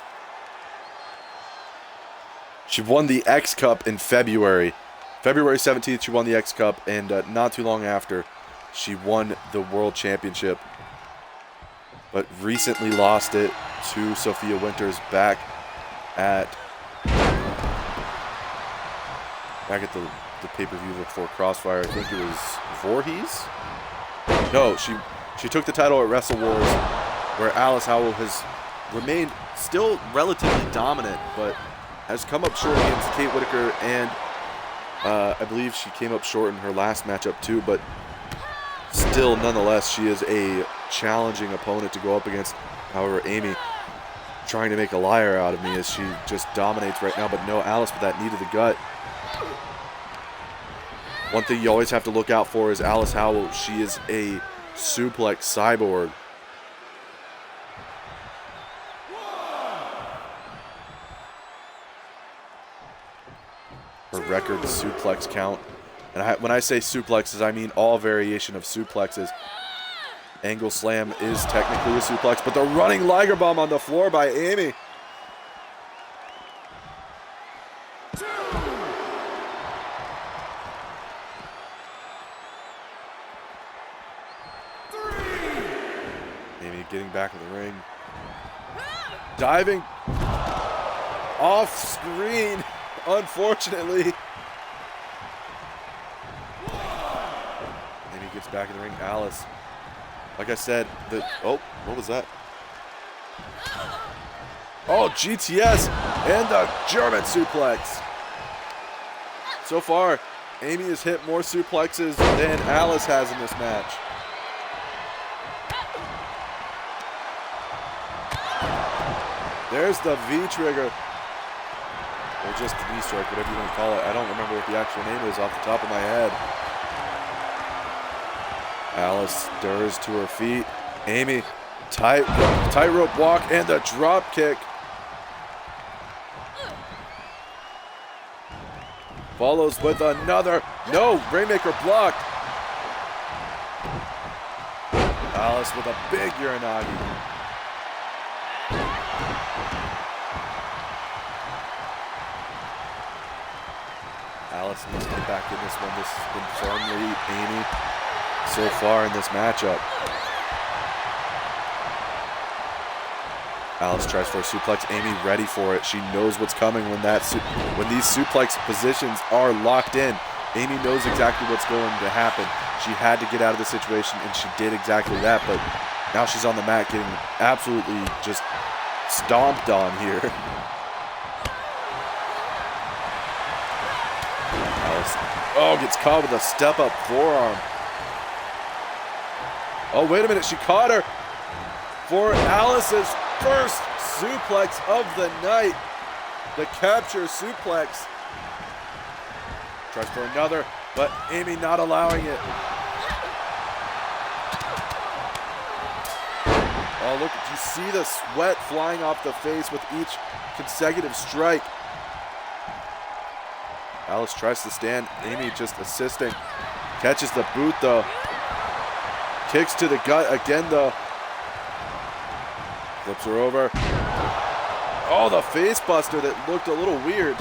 She won the X Cup in February. February 17th, she won the X Cup, and not too long after, she won the World Championship, but recently lost it to Sophia Winters back at the pay-per-view before Crossfire. I think it was Voorhees? No, she took the title at Wrestle Wars, where Alice Howell has remained still relatively dominant, but has come up short against Kate Whitaker, and I believe she came up short in her last matchup too, but still, nonetheless, she is a challenging opponent to go up against. However, Amy trying to make a liar out of me as she just dominates right now, but no, Alice with that knee to the gut. One thing you always have to look out for is Alice Howell. She is a suplex cyborg. Her record suplex count. And when I say suplexes, I mean all variation of suplexes. Angle slam is technically a suplex, but the running Liger bomb on the floor by Amy. Amy getting back in the ring. Diving off screen, unfortunately. Amy gets back in the ring. Alice, like I said, oh, what was that? Oh, GTS and the German suplex. So far, Amy has hit more suplexes than Alice has in this match. There's the V-trigger. Or just the knee strike, whatever you want to call it. I don't remember what the actual name is off the top of my head. Alice stirs to her feet. Amy, tightrope walk and the drop kick. Follows with another. No, Rainmaker blocked. Alice with a big Uranagi. Alice needs to get back in this one. This has been firmly Amy so far in this matchup. Alice tries for a suplex. Amy ready for it. She knows what's coming when these suplex positions are locked in. Amy knows exactly what's going to happen. She had to get out of the situation, and she did exactly that. But now she's on the mat getting absolutely just stomped on here. Alice, oh, gets caught with a step-up forearm. Oh, wait a minute. She caught her for Alice's first suplex of the night. The capture suplex. Tries for another, but Amy not allowing it. Oh, look, you see the sweat flying off the face with each consecutive strike. Alice tries to stand. Amy just assisting. Catches the boot, though. Kicks to the gut again, though. Flips her over. Oh, the face buster that looked a little weird.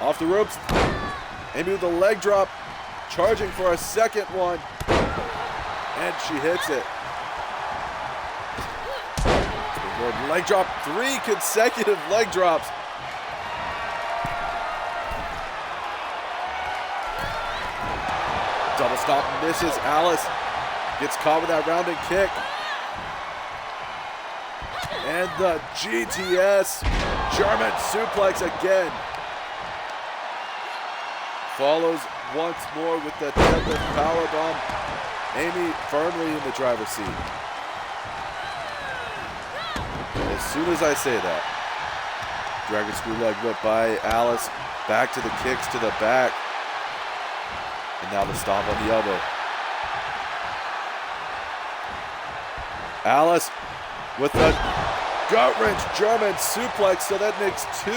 Off the ropes. Amy with a leg drop. Charging for a second one. And she hits it. Springboard leg drop. 3 consecutive leg drops. Double stomp misses. Alice gets caught with that rounding kick. And the GTS German suplex again. Follows once more with the deadlift powerbomb. Amy firmly in the driver's seat. As soon as I say that, Dragon screw leg whip by Alice. Back to the kicks to the back. And now the stomp on the elbow. Alice with the gut-wrench German suplex, so that makes 2.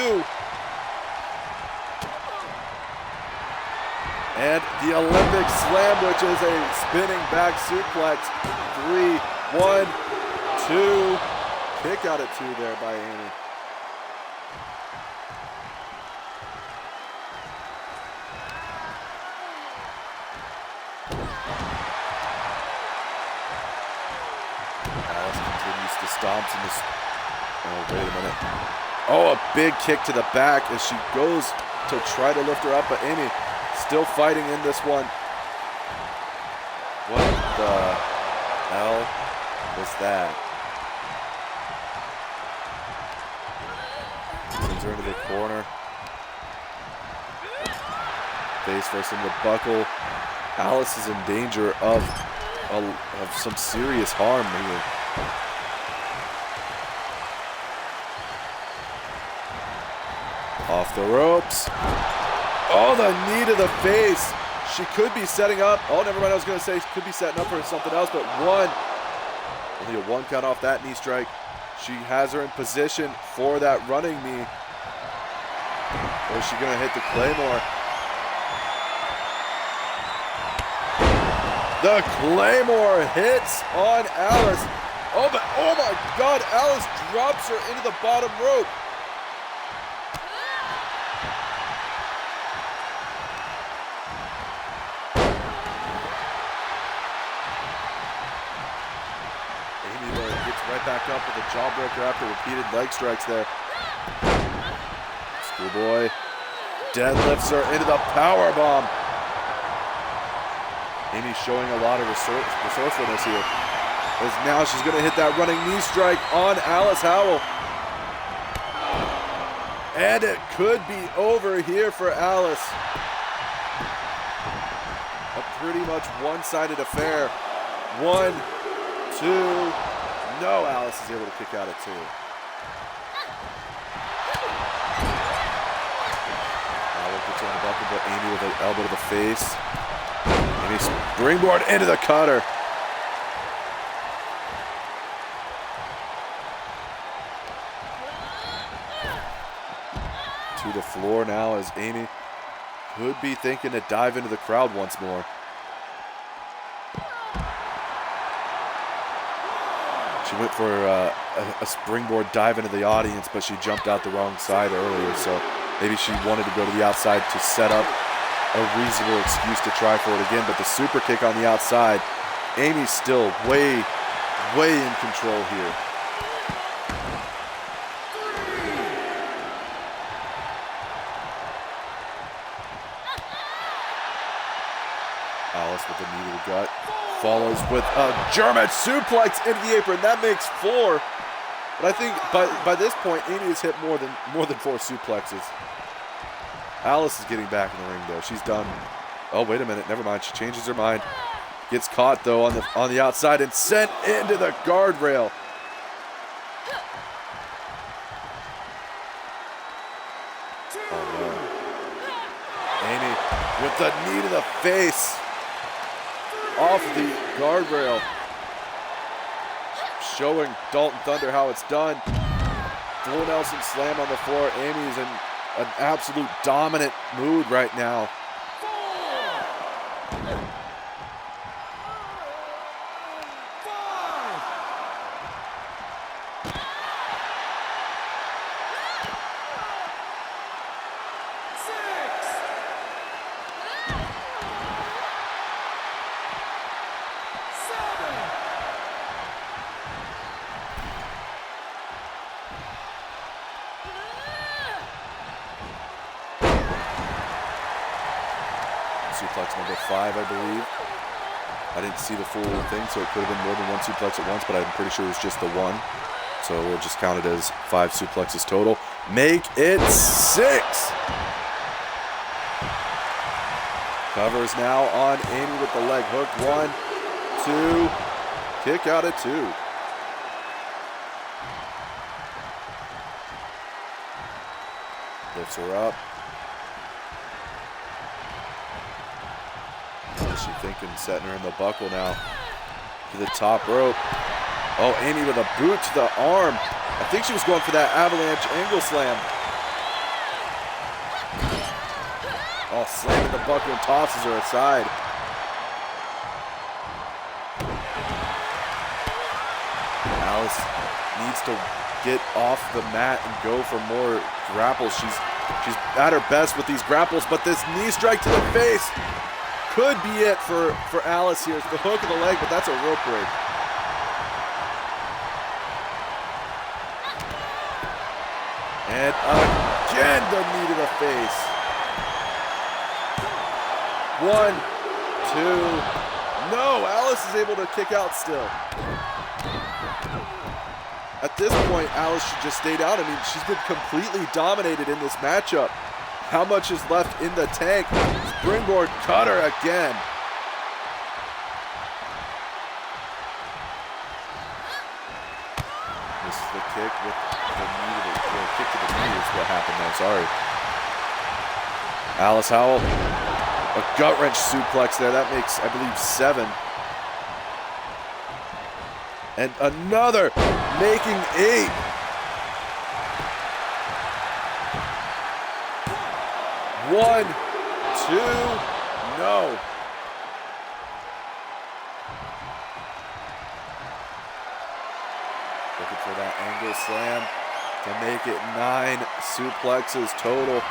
And the Olympic slam, which is a spinning back suplex. 3, 1, 2. Kick out at 2 there by Amy. Alice continues to stomp in this. Oh, wait a minute. Oh, a big kick to the back as she goes to try to lift her up, but Amy still fighting in this one. What the hell was that? Sends her into the corner. Face first in the buckle. Alice is in danger of some serious harm here. Off the ropes. Oh, the knee to the face. She could be setting up. Oh, never mind. I was going to say she could be setting up for something else, but only a 1 count off that knee strike. She has her in position for that running knee. Or is she going to hit the Claymore? The Claymore hits on Alice. Oh, but oh my God, Alice drops her into the bottom rope. Right back up with a jawbreaker after repeated leg strikes there. Schoolboy deadlifts her into the power bomb. Amy's showing a lot of resourcefulness here. As now she's going to hit that running knee strike on Alice Howell. And it could be over here for Alice. A pretty much one-sided affair. 1, 2. No, Alice is able to kick out at 2. Howell gets on the buckle, but Amy with an elbow to the face. Amy springboard into the cutter. To the floor now as Amy could be thinking to dive into the crowd once more. She went for a springboard dive into the audience, but she jumped out the wrong side earlier, so maybe she wanted to go to the outside to set up a reasonable excuse to try for it again, but the super kick on the outside, Amy's still way in control here. Alice with the knee to the gut. Follows with a German suplex into the apron. That makes 4. But I think by this point, Amy has hit more than 4 suplexes. Alice is getting back in the ring though. She's done. Oh, wait a minute. Never mind. She changes her mind. Gets caught though on the outside and sent into the guardrail. Oh no. Amy with the knee to the face. Off the guardrail. Showing Dalton Thunder how it's done. Full Nelson slam on the floor. Amy's in an absolute dominant mood right now. Suplex number 5, I believe. I didn't see the full thing, so it could have been more than 1 suplex at once, but I'm pretty sure it was just the 1. So we'll just count it as 5 suplexes total. Make it 6! Covers now on Amy with the leg hook. 1, 2, kick out at 2. Lifts her up. What is she thinking? Setting her in the buckle now. To the top rope. Oh, Amy with a boot to the arm. I think she was going for that avalanche angle slam. Oh, slamming the buckle and tosses her aside. Alice needs to get off the mat and go for more grapples. She's at her best with these grapples, but this knee strike to the face could be it for Alice here. It's the hook of the leg, but that's a rope break. And again, the knee to the face. 1, 2. No, Alice is able to kick out still. At this point, Alice should just stay down. I mean, she's been completely dominated in this matchup. How much is left in the tank? Springboard cutter again. This is the kick with the knee to the kick to the knee is what happened there. Sorry. Alice Howell, a gut wrench suplex there. That makes, I believe, 7. And another, making 8. One, 2, no. Looking for that angle slam to make it 9 suplexes total.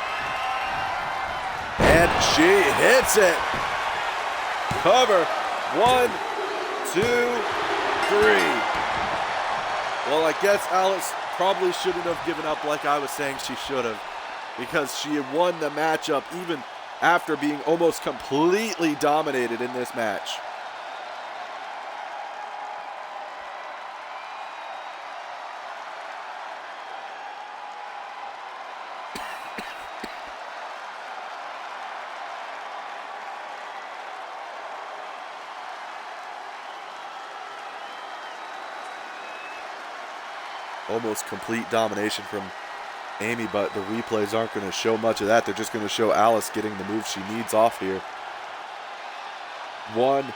And she hits it. Cover. 1, 2, 3. Well, I guess Alice probably shouldn't have given up like I was saying she should have, because she had won the matchup even after being almost completely dominated in this match. Almost complete domination from Amy, but the replays aren't going to show much of that. They're just going to show Alice getting the move she needs off here. 1,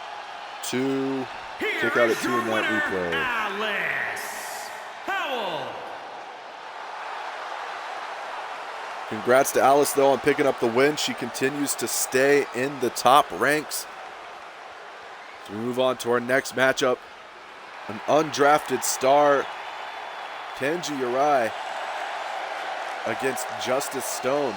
2, kick out at 2 in that replay. Alice Howell. Congrats to Alice, though, on picking up the win. She continues to stay in the top ranks. So we move on to our next matchup. An undrafted star, Kenji Urai, against Justice Stone.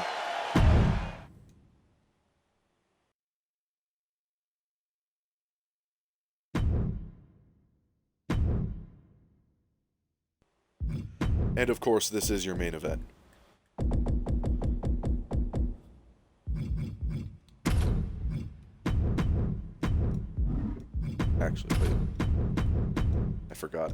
And of course, this is your main event. Actually, wait. I forgot.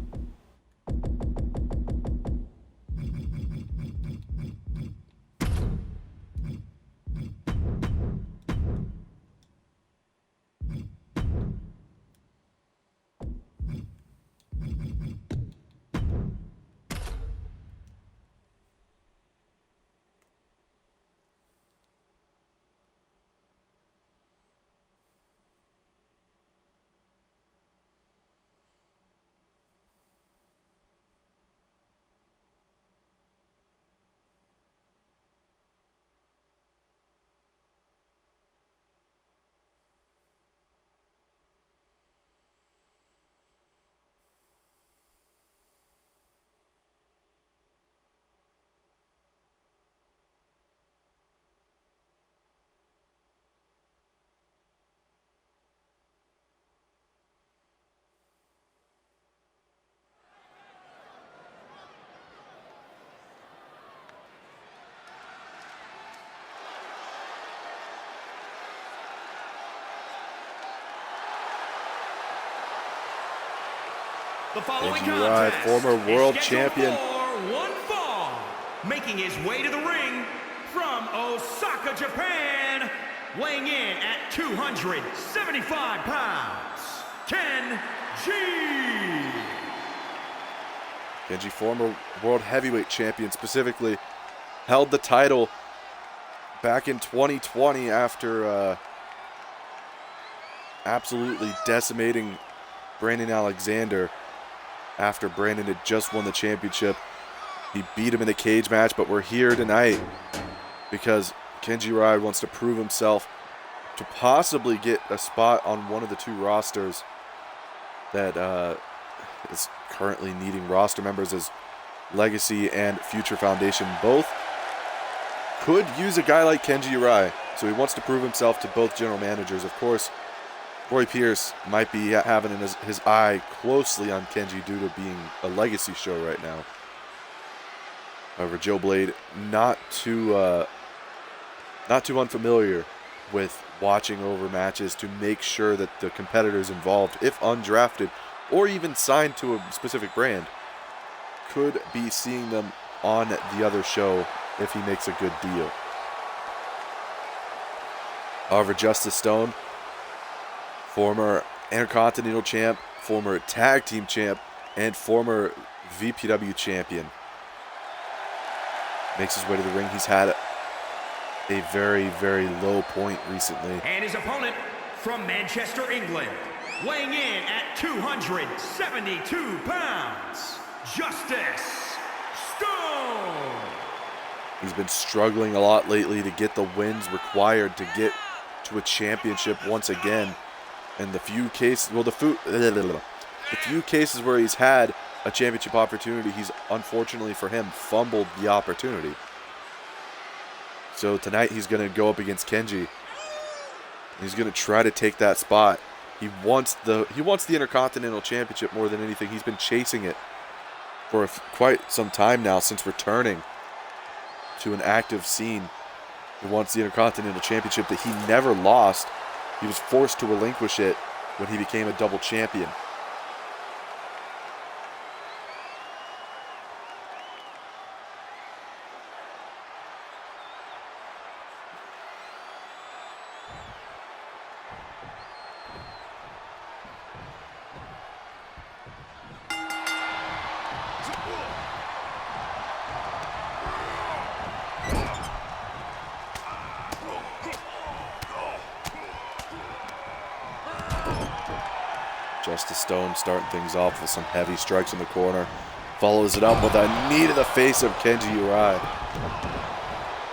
The following Kenji Urai, contest former world is champion. for one fall, making his way to the ring from Osaka, Japan, weighing in at 275 pounds, Kenji. Kenji, former world heavyweight champion, specifically held the title back in 2020 after absolutely decimating Brandon Alexander after Brandon had just won the championship. He beat him in a cage match, but we're here tonight because Kenji Urai wants to prove himself to possibly get a spot on one of the two rosters that is currently needing roster members, as Legacy and Future Foundation both could use a guy like Kenji Urai. So he wants to prove himself to both general managers. Of course, Roy Pierce might be having his eye closely on Kenji due to being a Legacy show right now. However, Joe Blade not too unfamiliar with watching over matches to make sure that the competitors involved, if undrafted or even signed to a specific brand, could be seeing them on the other show if he makes a good deal. However, Justice Stone, former Intercontinental Champ, former Tag Team Champ, and former VPW Champion, makes his way to the ring. He's had a very, very low point recently. And his opponent from Manchester, England, weighing in at 272 pounds, Justice Stone. He's been struggling a lot lately to get the wins required to get to a championship once again. And the few cases, well, the few cases where he's had a championship opportunity, he's, unfortunately for him, fumbled the opportunity. So tonight he's going to go up against Kenji. He's going to try to take that spot. He wants the Intercontinental Championship more than anything. He's been chasing it for quite some time now since returning to an active scene. He wants the Intercontinental Championship that he never lost. He was forced to relinquish it when he became a double champion. Justice Stone starting things off with some heavy strikes in the corner. Follows it up with a knee to the face of Kenji Urai.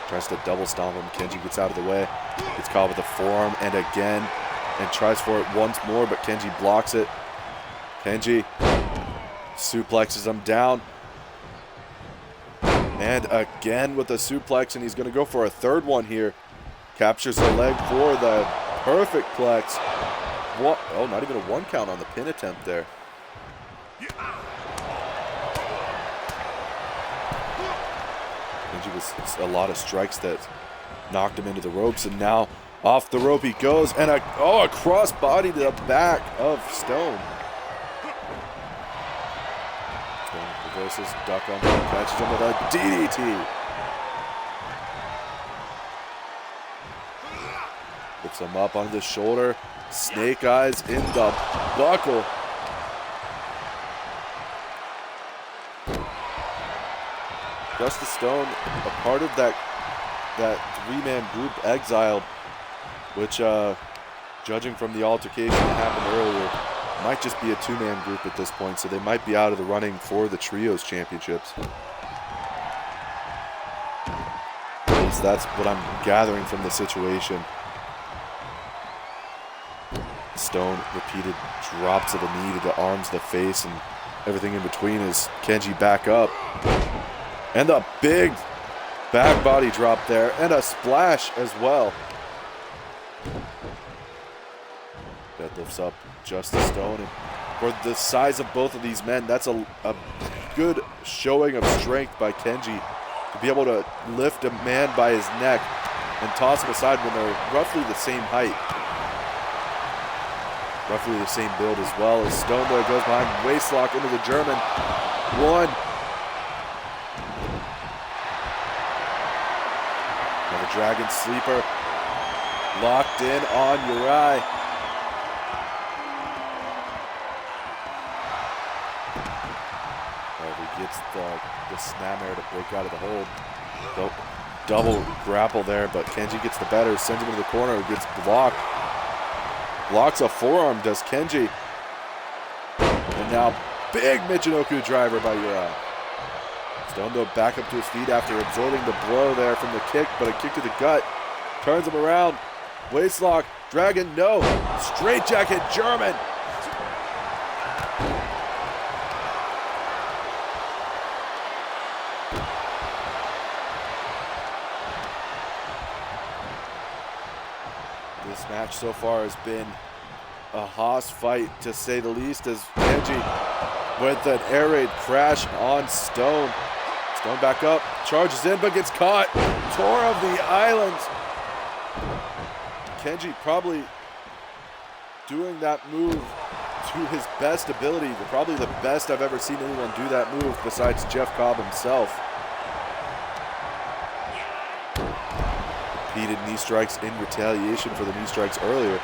Tries to double stomp him. Kenji gets out of the way. Gets caught with a forearm and again. And tries for it once more, but Kenji blocks it. Kenji suplexes him down. And again with a suplex, and he's going to go for a third one here. Captures the leg for the perfect plex. What? Oh, not even a one count on the pin attempt there. Kenji was a lot of strikes that knocked him into the ropes, and now off the rope he goes, and a cross body to the back of Stone. Stone reverses, duck on him, catches him with a DDT. Lifts him up on the shoulder. Snake eyes in the buckle. Justice Stone, a part of that three-man group exiled, which, judging from the altercation that happened earlier, might just be a two-man group at this point, so they might be out of the running for the Trios Championships. At least that's what I'm gathering from the situation. Stone, repeated drops of the knee to the arms, the face, and everything in between as Kenji back up. And a big back body drop there, and a splash as well. That lifts up Justice Stone. And for the size of both of these men, that's a good showing of strength by Kenji to be able to lift a man by his neck and toss him aside when they're roughly the same height. Roughly the same build as well, as Stone there goes behind waistlock into the German. One. Now the Dragon Sleeper locked in on Urai. He gets the snapmare to break out of the hold. Nope. double grapple there, but Kenji gets the better, sends him into the corner, gets blocked. Blocks a forearm, does Kenji. And now big Michinoku driver by Urai. Stone though back up to his feet after absorbing the blow there from the kick, but a kick to the gut. Turns him around. Waistlock. Dragon, no. Straight jacket, German. This match so far has been a Haas fight, to say the least, as Kenji with an air raid crash on Stone. Stone back up, charges in, but gets caught. Tour of the Islands. Kenji probably doing that move to his best ability. Probably the best I've ever seen anyone do that move besides Jeff Cobb himself. Repeated knee strikes in retaliation for the knee strikes earlier.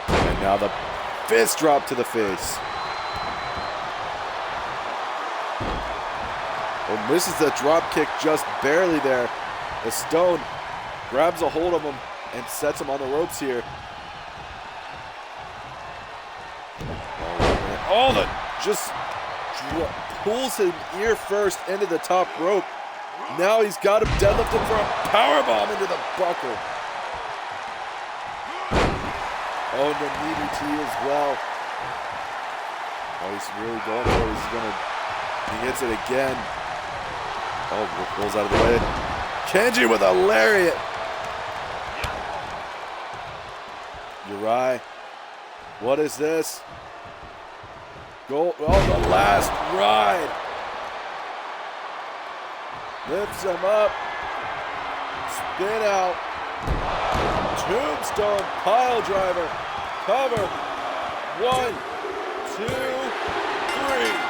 And now the fist drop to the face. Oh, misses the drop kick just barely there. The Stone grabs a hold of him and sets him on the ropes here. Oh, just pulls him ear first into the top rope. Now he's got him deadlifted for a powerbomb into the buckle. Oh, and the DDT as well. Oh, he's really going for it. He hits it again. Oh, pulls out of the way. Kenji with a lariat. Urai, what is this? Go, oh, the last ride. Lifts him up. Spin out. Tombstone pile driver. Cover. 1, 2, 3.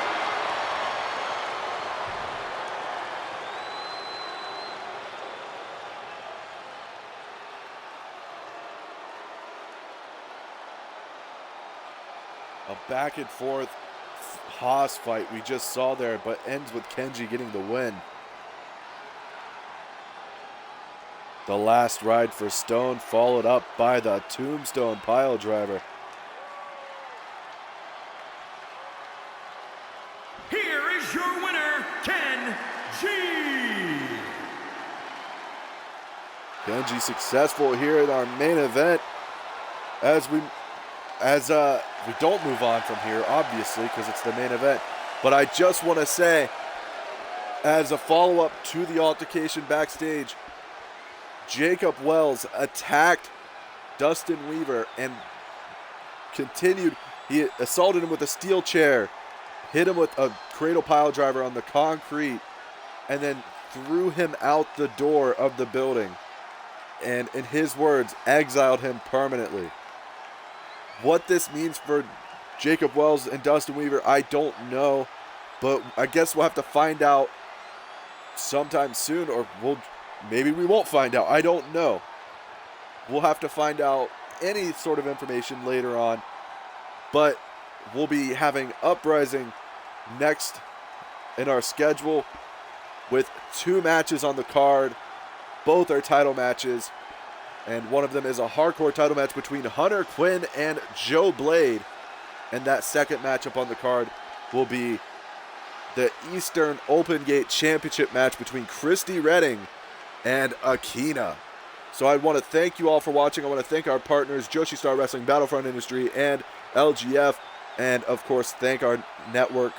A back and forth Haas fight we just saw there, but ends with Kenji getting the win. The last ride for Stone, followed up by the Tombstone pile driver. Here is your winner, Kenji. Kenji successful here in our main event. As we don't move on from here, obviously, because it's the main event. But I just want to say, as a follow-up to the altercation backstage, Jacob Wells attacked Dustin Weaver and continued. He assaulted him with a steel chair, hit him with a cradle pile driver on the concrete, and then threw him out the door of the building. And in his words, exiled him permanently. What this means for Jacob Wells and Dustin Weaver, I don't know. But I guess we'll have to find out sometime soon, or maybe we won't find out. I don't know. We'll have to find out any sort of information later on. But we'll be having Uprising next in our schedule with 2 matches on the card. Both are title matches. And one of them is a hardcore title match between Hunter Quinn and Joe Blade. And that second matchup on the card will be the Eastern Open Gate Championship match between Christy Redding and Akina. So I want to thank you all for watching. I want to thank our partners, Joshi Star Wrestling, Battlefront Industry, and LGF. And, of course, thank our network,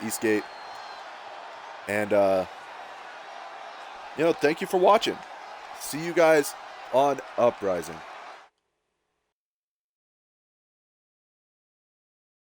Eastgate. And, thank you for watching. See you guys on Uprising.